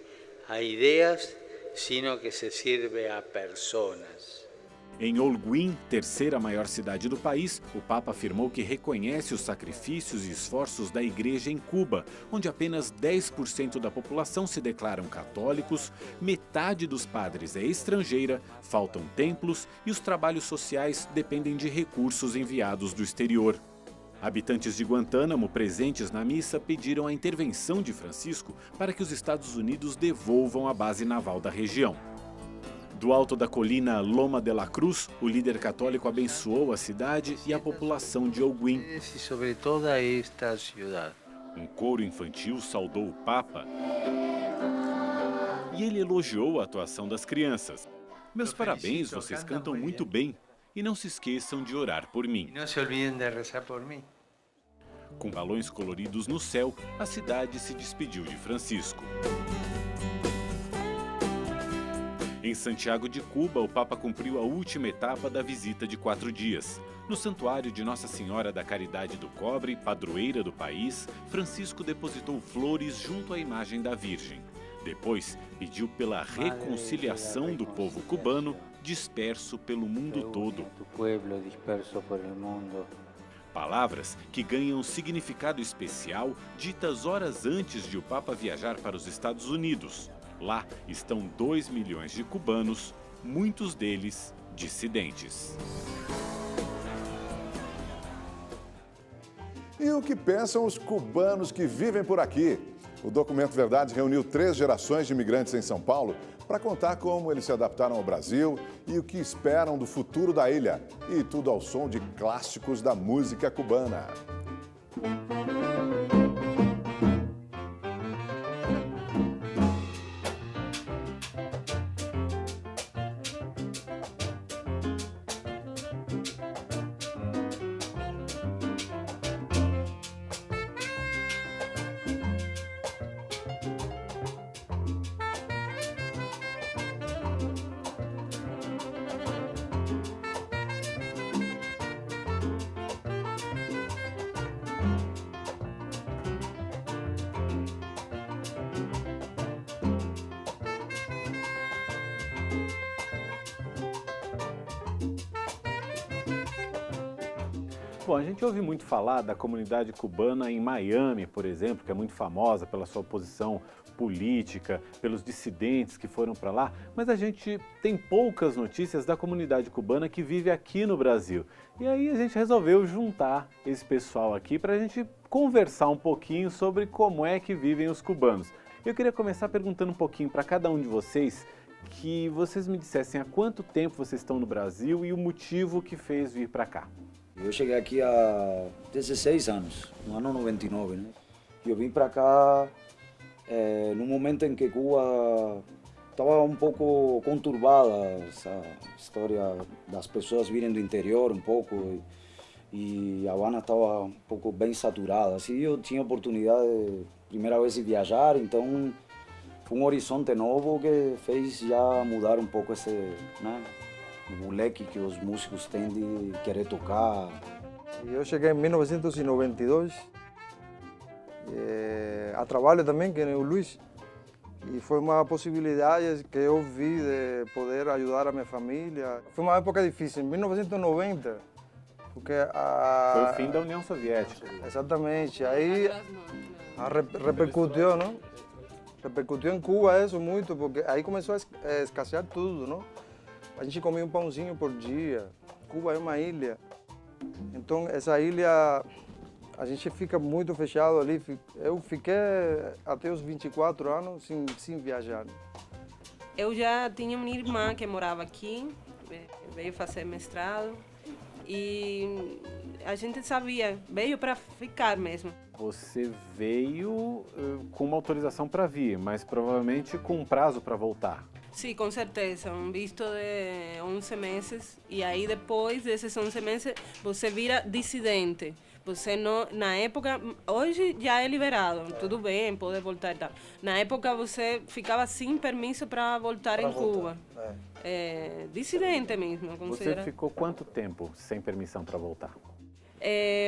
a ideias, sino que se sirve a pessoas. Em Holguín, 3ª maior cidade do país, o Papa afirmou que reconhece os sacrifícios e esforços da Igreja em Cuba, onde apenas 10% da população se declaram católicos, metade dos padres é estrangeira, faltam templos e os trabalhos sociais dependem de recursos enviados do exterior. Habitantes de Guantánamo, presentes na missa, pediram a intervenção de Francisco para que os Estados Unidos devolvam a base naval da região. Do alto da colina Loma de la Cruz, o líder católico abençoou a cidade e a população de Holguín. Sobre toda esta cidade. Um coro infantil saudou o Papa e ele elogiou a atuação das crianças. Meus parabéns, vocês cantam muito bem. E não se esqueçam de orar por mim. Não se olvidem de rezar por mim. Com balões coloridos no céu, a cidade se despediu de Francisco. Em Santiago de Cuba, o Papa cumpriu a última etapa da visita de 4 dias. No Santuário de Nossa Senhora da Caridade do Cobre, padroeira do país, Francisco depositou flores junto à imagem da Virgem. Depois, pediu pela reconciliação do povo cubano disperso pelo mundo todo. Palavras que ganham significado especial ditas horas antes de o Papa viajar para os Estados Unidos. Lá estão 2 milhões de cubanos, muitos deles dissidentes. E o que pensam os cubanos que vivem por aqui? O Documento Verdade reuniu 3 gerações de imigrantes em São Paulo para contar como eles se adaptaram ao Brasil e o que esperam do futuro da ilha. E tudo ao som de clássicos da música cubana. Bom, a gente ouve muito falar da comunidade cubana em Miami, por exemplo, que é muito famosa pela sua posição política, pelos dissidentes que foram para lá, mas a gente tem poucas notícias da comunidade cubana que vive aqui no Brasil. E aí a gente resolveu juntar esse pessoal aqui para a gente conversar um pouquinho sobre como é que vivem os cubanos. Eu queria começar perguntando um pouquinho para cada um de vocês, que vocês me dissessem há quanto tempo vocês estão no Brasil e o motivo que fez vir para cá. Eu cheguei aqui há 16 anos, no ano 99, né? Eu vim para cá no momento em que Cuba estava um pouco conturbada, essa história das pessoas virem do interior um pouco, e a Habana estava um pouco bem saturada. Assim, eu tinha oportunidade, primeira vez de viajar, então foi um horizonte novo que fez já mudar um pouco esse, né, o leque que os músicos têm de querer tocar. Eu cheguei em 1992, a trabalho também, que nem o Luiz, e foi uma possibilidade que eu vi de poder ajudar a minha família. Foi uma época difícil, em 1990, porque foi o fim da União Soviética. Exatamente, aí repercutiu, não? Repercutiu em Cuba isso muito, porque aí começou a escassear tudo, não? A gente comia um pãozinho por dia. Cuba é uma ilha. Então, essa ilha, a gente fica muito fechado ali. Eu fiquei até os 24 anos sem viajar. Eu já tinha uma irmã que morava aqui, veio fazer mestrado. E a gente sabia, veio para ficar mesmo. Você veio com uma autorização para vir, mas provavelmente com um prazo para voltar. Sim, com certeza, um visto de 11 meses, e aí depois desses 11 meses você vira dissidente. Você não, na época, hoje já é liberado, tudo bem, pode voltar e tal. Na época você ficava sem permisso para voltar em Cuba. Dissidente mesmo. Você ficou quanto tempo sem permissão para voltar?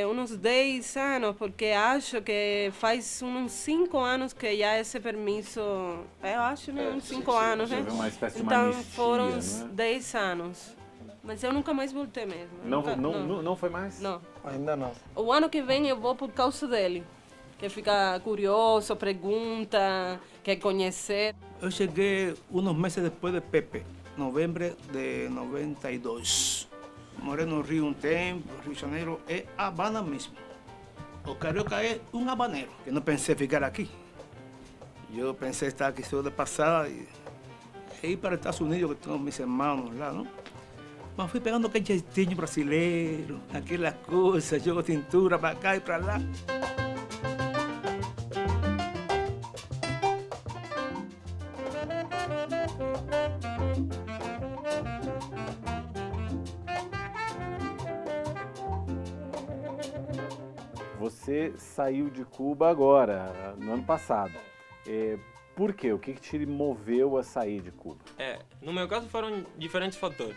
Uns 10 anos, porque acho que faz uns 5 anos que já esse permisso, eu acho, né? Uns 5 anos, né? Uma espécie de então anistia, foram uns né? 10 anos. Mas eu nunca mais voltei mesmo. Não foi mais? Não. Ainda não. O ano que vem eu vou por causa dele, que fica curioso, pergunta, quer conhecer. Eu cheguei uns meses depois de Pepe, novembro de 92. Morei no Rio um tempo, Rio de Janeiro é Habana mesmo. O carioca é um habanero, que não pensei ficar aqui. Eu pensei estar aqui só de passada e ir para os Estados Unidos, que tenho meus irmãos lá, não? Mas fui pegando aquele jeitinho brasileiro, aquela coisa, jogo cintura para cá e para lá. Você saiu de Cuba agora, no ano passado. Por quê? O que te moveu a sair de Cuba? No meu caso foram diferentes fatores.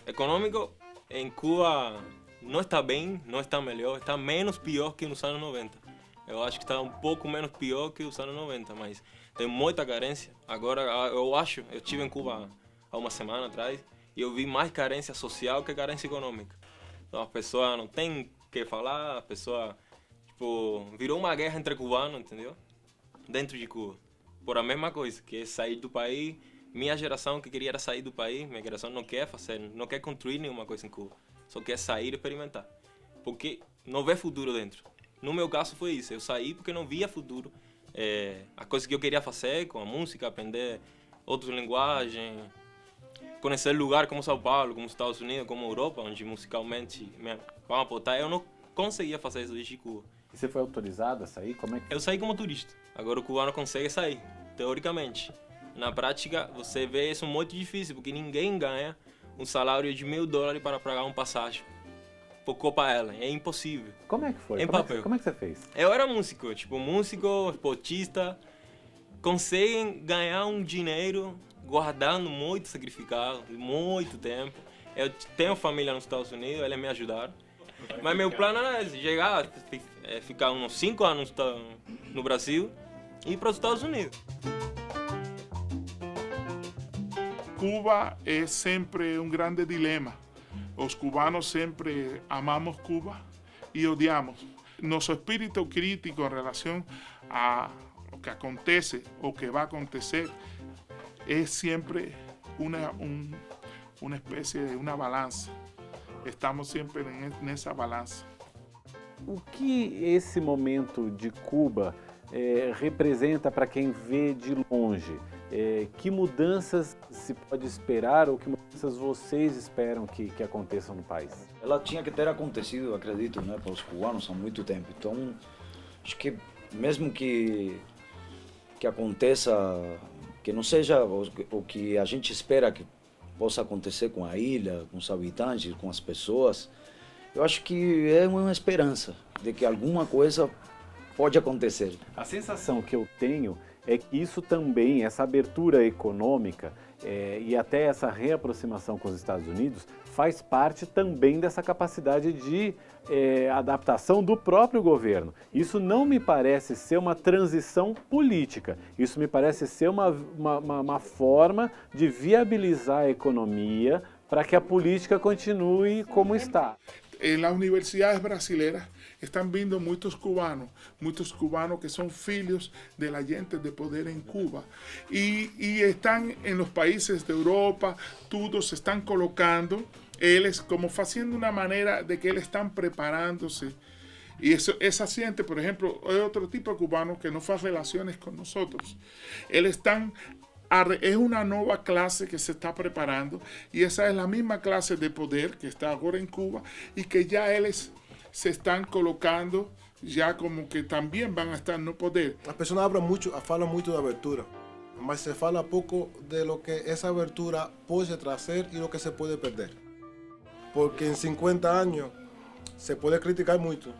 Econômico, em Cuba não está bem, não está melhor, está menos pior que nos anos 90. Eu acho que está um pouco menos pior que os anos 90, mas tem muita carência. Agora, eu estive em Cuba há uma semana atrás e eu vi mais carência social que carência econômica. Então, a pessoa não tem o que falar, a pessoa virou uma guerra entre cubanos, entendeu? Dentro de Cuba. Por a mesma coisa, que é sair do país. Minha geração que queria era sair do país, minha geração não quer fazer, não quer construir nenhuma coisa em Cuba. Só quer sair e experimentar. Porque não vê futuro dentro. No meu caso foi isso, eu saí porque não via futuro. A coisa que eu queria fazer com a música, aprender outras linguagens, conhecer lugares como São Paulo, como Estados Unidos, como Europa, onde musicalmente vamos apontar, eu não conseguia fazer isso desde Cuba. E você foi autorizado a sair? Como é que... Eu saí como turista. Agora o cubano consegue sair, teoricamente. Na prática, você vê isso muito difícil, porque ninguém ganha um salário de $1.000 para pagar um passagem por Copa Ellen. É impossível. Como é que foi? Em papel. Como é que você fez? Eu era músico, músico, esportista. Conseguem ganhar um dinheiro guardando muito sacrificado, muito tempo. Eu tenho família nos Estados Unidos, eles me ajudaram. Mas meu plano era chegar, ficar uns 5 anos no Brasil e ir para os Estados Unidos. Cuba é sempre um grande dilema. Os cubanos sempre amamos Cuba, y odiamos. Nuestro espíritu crítico en relación a lo que acontece o que va a acontecer es siempre una especie de una balança. Estamos sempre nessa balança. O que esse momento de Cuba representa para quem vê de longe? Que mudanças se pode esperar ou que mudanças vocês esperam que aconteçam no país? Ela tinha que ter acontecido, acredito, né, para os cubanos há muito tempo. Então, acho que mesmo que aconteça, que não seja o que a gente espera que possa acontecer com a ilha, com os habitantes, com as pessoas, eu acho que é uma esperança de que alguma coisa pode acontecer. A sensação que eu tenho é que isso também, essa abertura econômica e até essa reaproximação com os Estados Unidos faz parte também dessa capacidade de adaptação do próprio governo. Isso não me parece ser uma transição política, isso me parece ser uma forma de viabilizar a economia para que a política continue como está. En las universidades brasileñas están viendo muchos cubanos que son filhos de la gente de poder en Cuba y están en los países de Europa, todos se están colocando, ellos como haciendo una manera de que ellos están preparándose. Y esa gente, por ejemplo, es otro tipo de cubano que no hace relaciones con nosotros. Es una nueva clase que se está preparando y esa es la misma clase de poder que está ahora en Cuba y que ya ellos se están colocando já como que também vão estar no poder. As pessoas falam muito da abertura, mas se fala pouco de lo que essa abertura pode trazer e lo que se pode perder. Porque em 50 anos se pode criticar muito,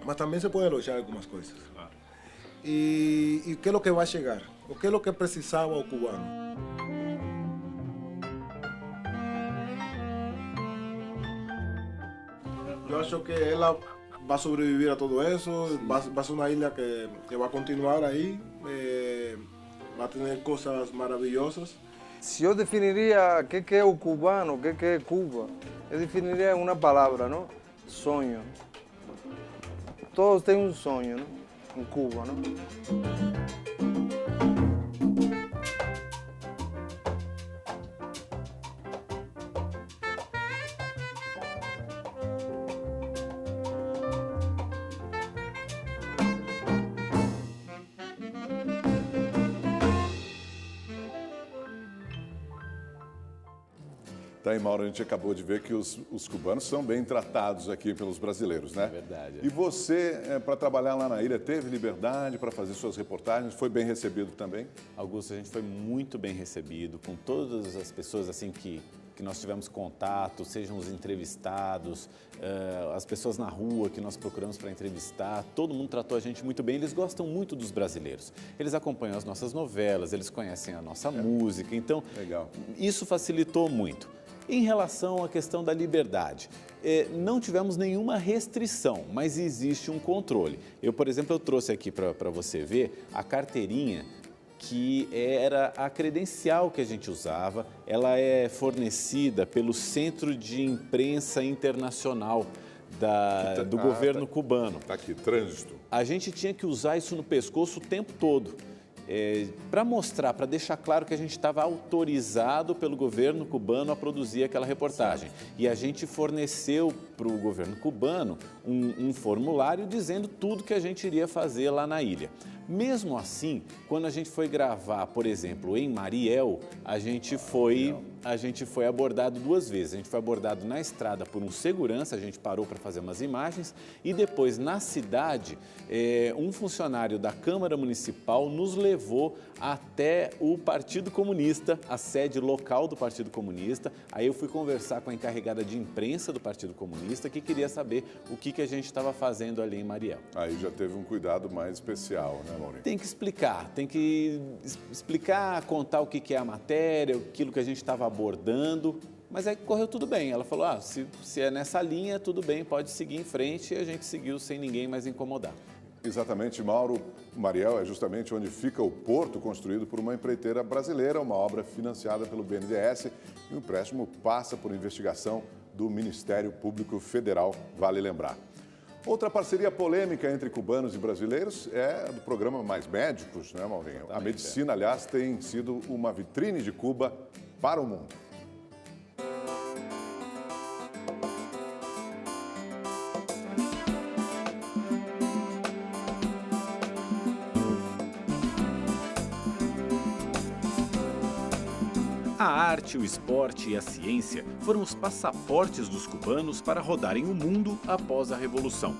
mas também se pode elogiar algumas coisas. E que é o que vai chegar? O que é o que precisava o cubano? Eu acho que ela vai sobreviver a todo isso, vai ser uma ilha que vai continuar aí, vai ter coisas maravilhosas. Se eu definiria o que é o cubano, o que é Cuba, eu definiria uma palavra, não? Sonho. Todos têm um sonho, não? Em Cuba, não? Tá aí, Mauro, a gente acabou de ver que os cubanos são bem tratados aqui pelos brasileiros, né? É verdade. E você, para trabalhar lá na ilha, teve liberdade para fazer suas reportagens? Foi bem recebido também? Augusto, a gente foi muito bem recebido, com todas as pessoas assim que nós tivemos contato, sejam os entrevistados, as pessoas na rua que nós procuramos para entrevistar, todo mundo tratou a gente muito bem, eles gostam muito dos brasileiros. Eles acompanham as nossas novelas, eles conhecem a nossa música, então legal. Isso facilitou muito. Em relação à questão da liberdade, não tivemos nenhuma restrição, mas existe um controle. Eu, por exemplo, eu trouxe aqui para você ver a carteirinha que era a credencial que a gente usava. Ela é fornecida pelo Centro de Imprensa Internacional do governo cubano. Está aqui, trânsito. A gente tinha que usar isso no pescoço o tempo todo. Para mostrar, para deixar claro que a gente estava autorizado pelo governo cubano a produzir aquela reportagem. E a gente forneceu para o governo cubano um formulário dizendo tudo que a gente iria fazer lá na ilha. Mesmo assim, quando a gente foi gravar, por exemplo, em Mariel, a gente foi abordado 2 vezes. A gente foi abordado na estrada por um segurança, a gente parou para fazer umas imagens, e depois na cidade, um funcionário da Câmara Municipal nos levou até o Partido Comunista, a sede local do Partido Comunista. Aí eu fui conversar com a encarregada de imprensa do Partido Comunista, que queria saber o que a gente estava fazendo ali em Mariel. Aí já teve um cuidado mais especial, né, Maurinho? Tem que explicar, contar o que é a matéria, aquilo que a gente estava abordando, mas aí correu tudo bem. Ela falou, se é nessa linha, tudo bem, pode seguir em frente, e a gente seguiu sem ninguém mais incomodar. Exatamente, Mauro. Mariel é justamente onde fica o porto construído por uma empreiteira brasileira, uma obra financiada pelo BNDES, e o empréstimo passa por investigação do Ministério Público Federal, vale lembrar. Outra parceria polêmica entre cubanos e brasileiros é a do programa Mais Médicos, né, Maurinho? A medicina, aliás, tem sido uma vitrine de Cuba para o mundo. A arte, o esporte e a ciência foram os passaportes dos cubanos para rodarem o mundo após a Revolução.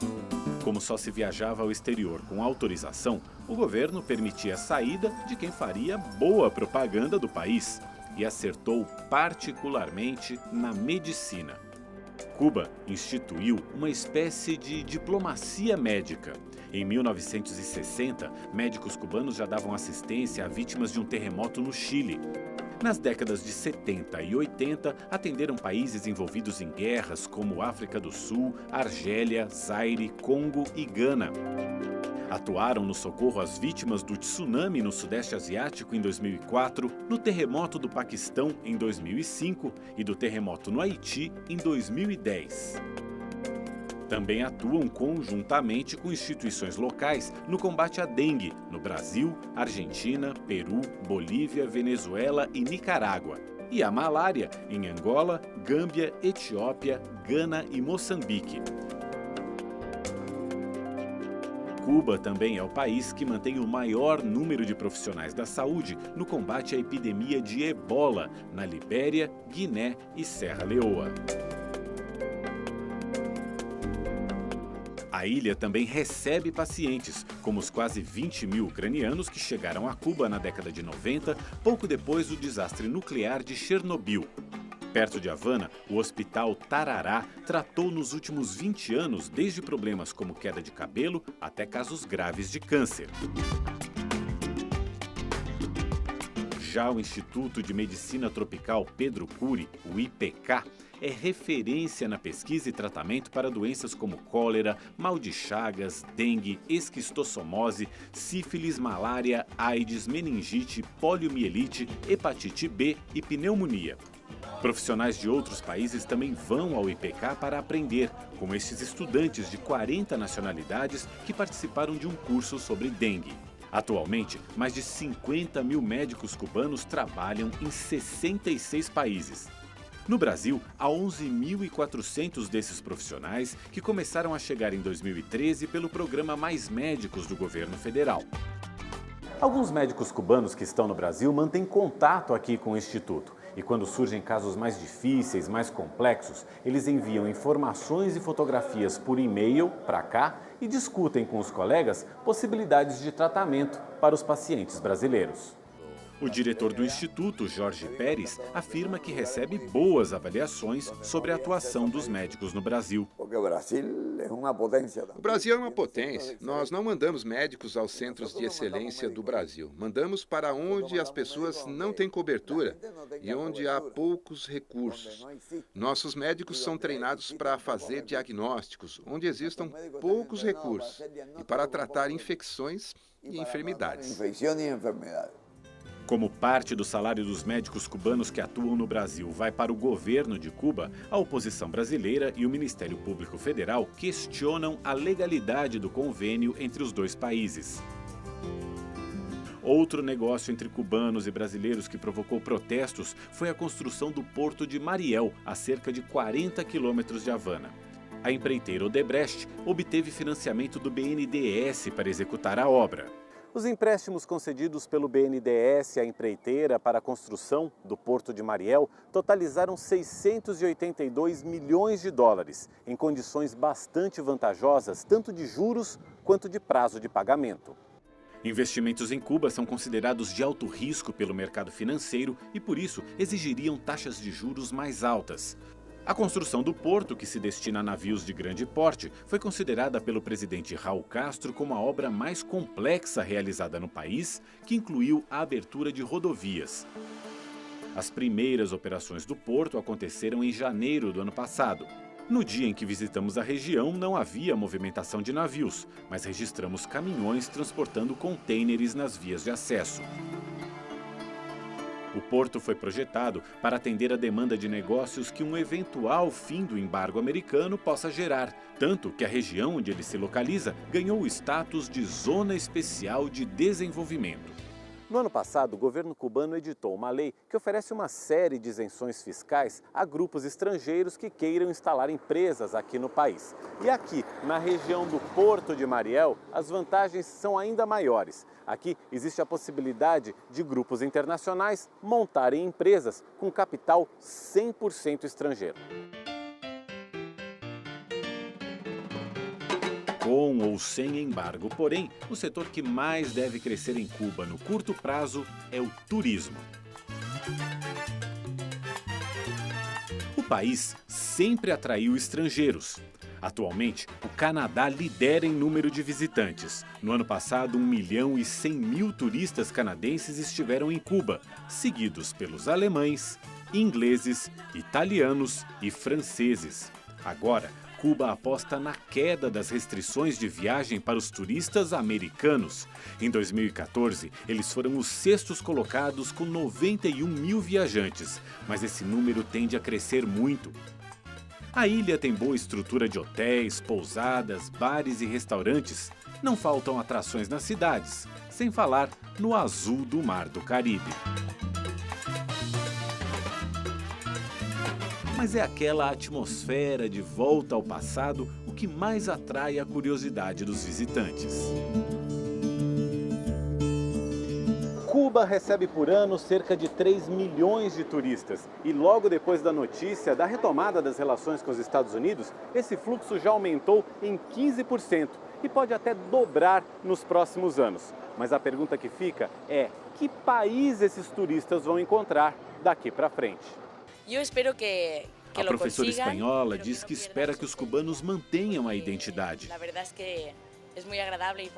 Como só se viajava ao exterior com autorização, o governo permitia a saída de quem faria boa propaganda do país e acertou particularmente na medicina. Cuba instituiu uma espécie de diplomacia médica. Em 1960, médicos cubanos já davam assistência a vítimas de um terremoto no Chile. Nas décadas de 70 e 80, atenderam países envolvidos em guerras como África do Sul, Argélia, Zaire, Congo e Gana. Atuaram no socorro às vítimas do tsunami no Sudeste Asiático em 2004, no terremoto do Paquistão em 2005 e do terremoto no Haiti em 2010. Também atuam conjuntamente com instituições locais no combate à dengue, no Brasil, Argentina, Peru, Bolívia, Venezuela e Nicarágua. E a malária em Angola, Gâmbia, Etiópia, Gana e Moçambique. Cuba também é o país que mantém o maior número de profissionais da saúde no combate à epidemia de ebola na Libéria, Guiné e Serra Leoa. A ilha também recebe pacientes, como os quase 20 mil ucranianos que chegaram a Cuba na década de 90, pouco depois do desastre nuclear de Chernobyl. Perto de Havana, o Hospital Tarará tratou nos últimos 20 anos desde problemas como queda de cabelo até casos graves de câncer. Já o Instituto de Medicina Tropical Pedro Cury, o IPK, é referência na pesquisa e tratamento para doenças como cólera, mal de Chagas, dengue, esquistossomose, sífilis, malária, AIDS, meningite, poliomielite, hepatite B e pneumonia. Profissionais de outros países também vão ao IPK para aprender, como estes estudantes de 40 nacionalidades que participaram de um curso sobre dengue. Atualmente, mais de 50 mil médicos cubanos trabalham em 66 países. No Brasil, há 11.400 desses profissionais que começaram a chegar em 2013 pelo programa Mais Médicos do governo federal. Alguns médicos cubanos que estão no Brasil mantêm contato aqui com o Instituto. E quando surgem casos mais difíceis, mais complexos, eles enviam informações e fotografias por e-mail para cá e discutem com os colegas possibilidades de tratamento para os pacientes brasileiros. O diretor do Instituto, Jorge Pérez, afirma que recebe boas avaliações sobre a atuação dos médicos no Brasil. O Brasil é uma potência. Nós não mandamos médicos aos centros de excelência do Brasil. Mandamos para onde as pessoas não têm cobertura e onde há poucos recursos. Nossos médicos são treinados para fazer diagnósticos onde existam poucos recursos e para tratar infecções e enfermidades. Como parte do salário dos médicos cubanos que atuam no Brasil vai para o governo de Cuba, a oposição brasileira e o Ministério Público Federal questionam a legalidade do convênio entre os dois países. Outro negócio entre cubanos e brasileiros que provocou protestos foi a construção do Porto de Mariel, a cerca de 40 quilômetros de Havana. A empreiteira Odebrecht obteve financiamento do BNDES para executar a obra. Os empréstimos concedidos pelo BNDES à empreiteira para a construção do Porto de Mariel totalizaram 682 milhões de dólares, em condições bastante vantajosas, tanto de juros quanto de prazo de pagamento. Investimentos em Cuba são considerados de alto risco pelo mercado financeiro e, por isso, exigiriam taxas de juros mais altas. A construção do porto, que se destina a navios de grande porte, foi considerada pelo presidente Raul Castro como a obra mais complexa realizada no país, que incluiu a abertura de rodovias. As primeiras operações do porto aconteceram em janeiro do ano passado. No dia em que visitamos a região, não havia movimentação de navios, mas registramos caminhões transportando contêineres nas vias de acesso. O porto foi projetado para atender a demanda de negócios que um eventual fim do embargo americano possa gerar, tanto que a região onde ele se localiza ganhou o status de Zona Especial de Desenvolvimento. No ano passado, o governo cubano editou uma lei que oferece uma série de isenções fiscais a grupos estrangeiros que queiram instalar empresas aqui no país. E aqui, na região do Porto de Mariel, as vantagens são ainda maiores. Aqui existe a possibilidade de grupos internacionais montarem empresas com capital 100% estrangeiro. Com ou sem embargo, porém, o setor que mais deve crescer em Cuba no curto prazo é o turismo. O país sempre atraiu estrangeiros. Atualmente, o Canadá lidera em número de visitantes. No ano passado, 1.100.000 turistas canadenses estiveram em Cuba, seguidos pelos alemães, ingleses, italianos e franceses. Agora, Cuba aposta na queda das restrições de viagem para os turistas americanos. Em 2014, eles foram os sextos colocados com 91.000 viajantes, mas esse número tende a crescer muito. A ilha tem boa estrutura de hotéis, pousadas, bares e restaurantes. Não faltam atrações nas cidades, sem falar no azul do Mar do Caribe. Mas é aquela atmosfera de volta ao passado o que mais atrai a curiosidade dos visitantes. Cuba recebe por ano cerca de 3 milhões de turistas. E logo depois da notícia da retomada das relações com os Estados Unidos, esse fluxo já aumentou em 15% e pode até dobrar nos próximos anos. Mas a pergunta que fica é: que país esses turistas vão encontrar daqui para frente? Eu espero que a professora espanhola diz que espera que os cubanos mantenham a identidade.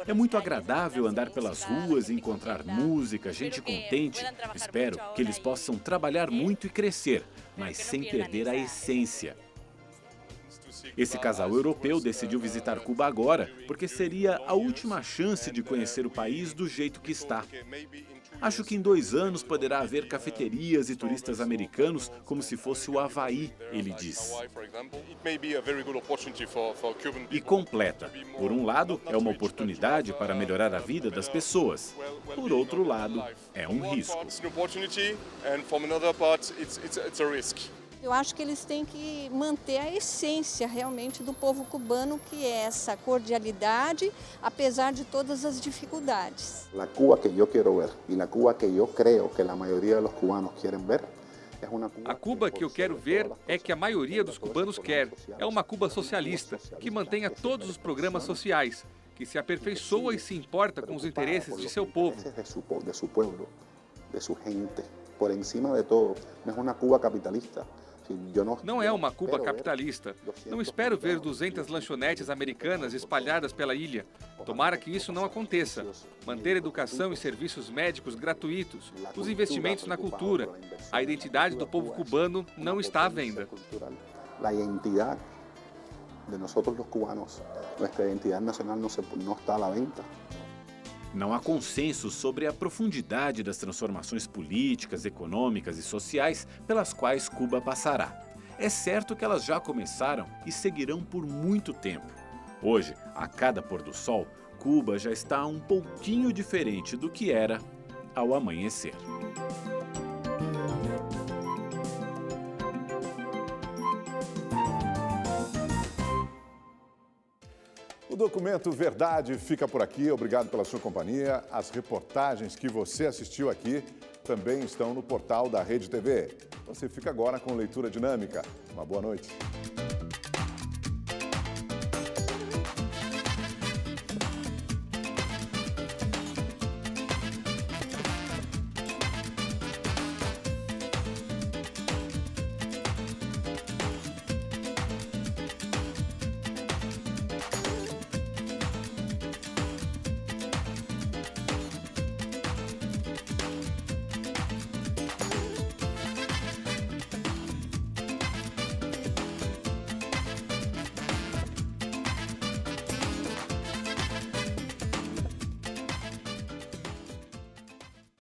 É muito agradável andar pelas ruas e encontrar música, gente contente. Espero que eles possam trabalhar muito e crescer, mas sem perder a essência. Esse casal europeu decidiu visitar Cuba agora, porque seria a última chance de conhecer o país do jeito que está. Acho que em 2 anos poderá haver cafeterias e turistas americanos como se fosse o Havaí, ele diz. E completa. Por um lado, é uma oportunidade para melhorar a vida das pessoas. Por outro lado, é um risco. Eu acho que eles têm que manter a essência realmente do povo cubano, que é essa cordialidade, apesar de todas as dificuldades. A Cuba que eu quero ver e a Cuba que eu creio que a maioria dos cubanos querem ver. A Cuba que eu quero ver é que a maioria dos cubanos quer. É uma Cuba socialista, que mantenha todos os programas sociais, que se aperfeiçoa e se importa com os interesses de seu povo. De seu pueblo, de sua gente, por encima de todo. Não é uma Cuba capitalista. Não é uma Cuba capitalista. Não espero ver 200 lanchonetes americanas espalhadas pela ilha. Tomara que isso não aconteça. Manter educação e serviços médicos gratuitos, os investimentos na cultura. A identidade do povo cubano não está à venda. A identidade de nós, os cubanos, nossa identidade nacional não está à venda. Não há consenso sobre a profundidade das transformações políticas, econômicas e sociais pelas quais Cuba passará. É certo que elas já começaram e seguirão por muito tempo. Hoje, a cada pôr do sol, Cuba já está um pouquinho diferente do que era ao amanhecer. O Documento Verdade fica por aqui. Obrigado pela sua companhia. As reportagens que você assistiu aqui também estão no portal da Rede TV. Você fica agora com leitura dinâmica. Uma boa noite.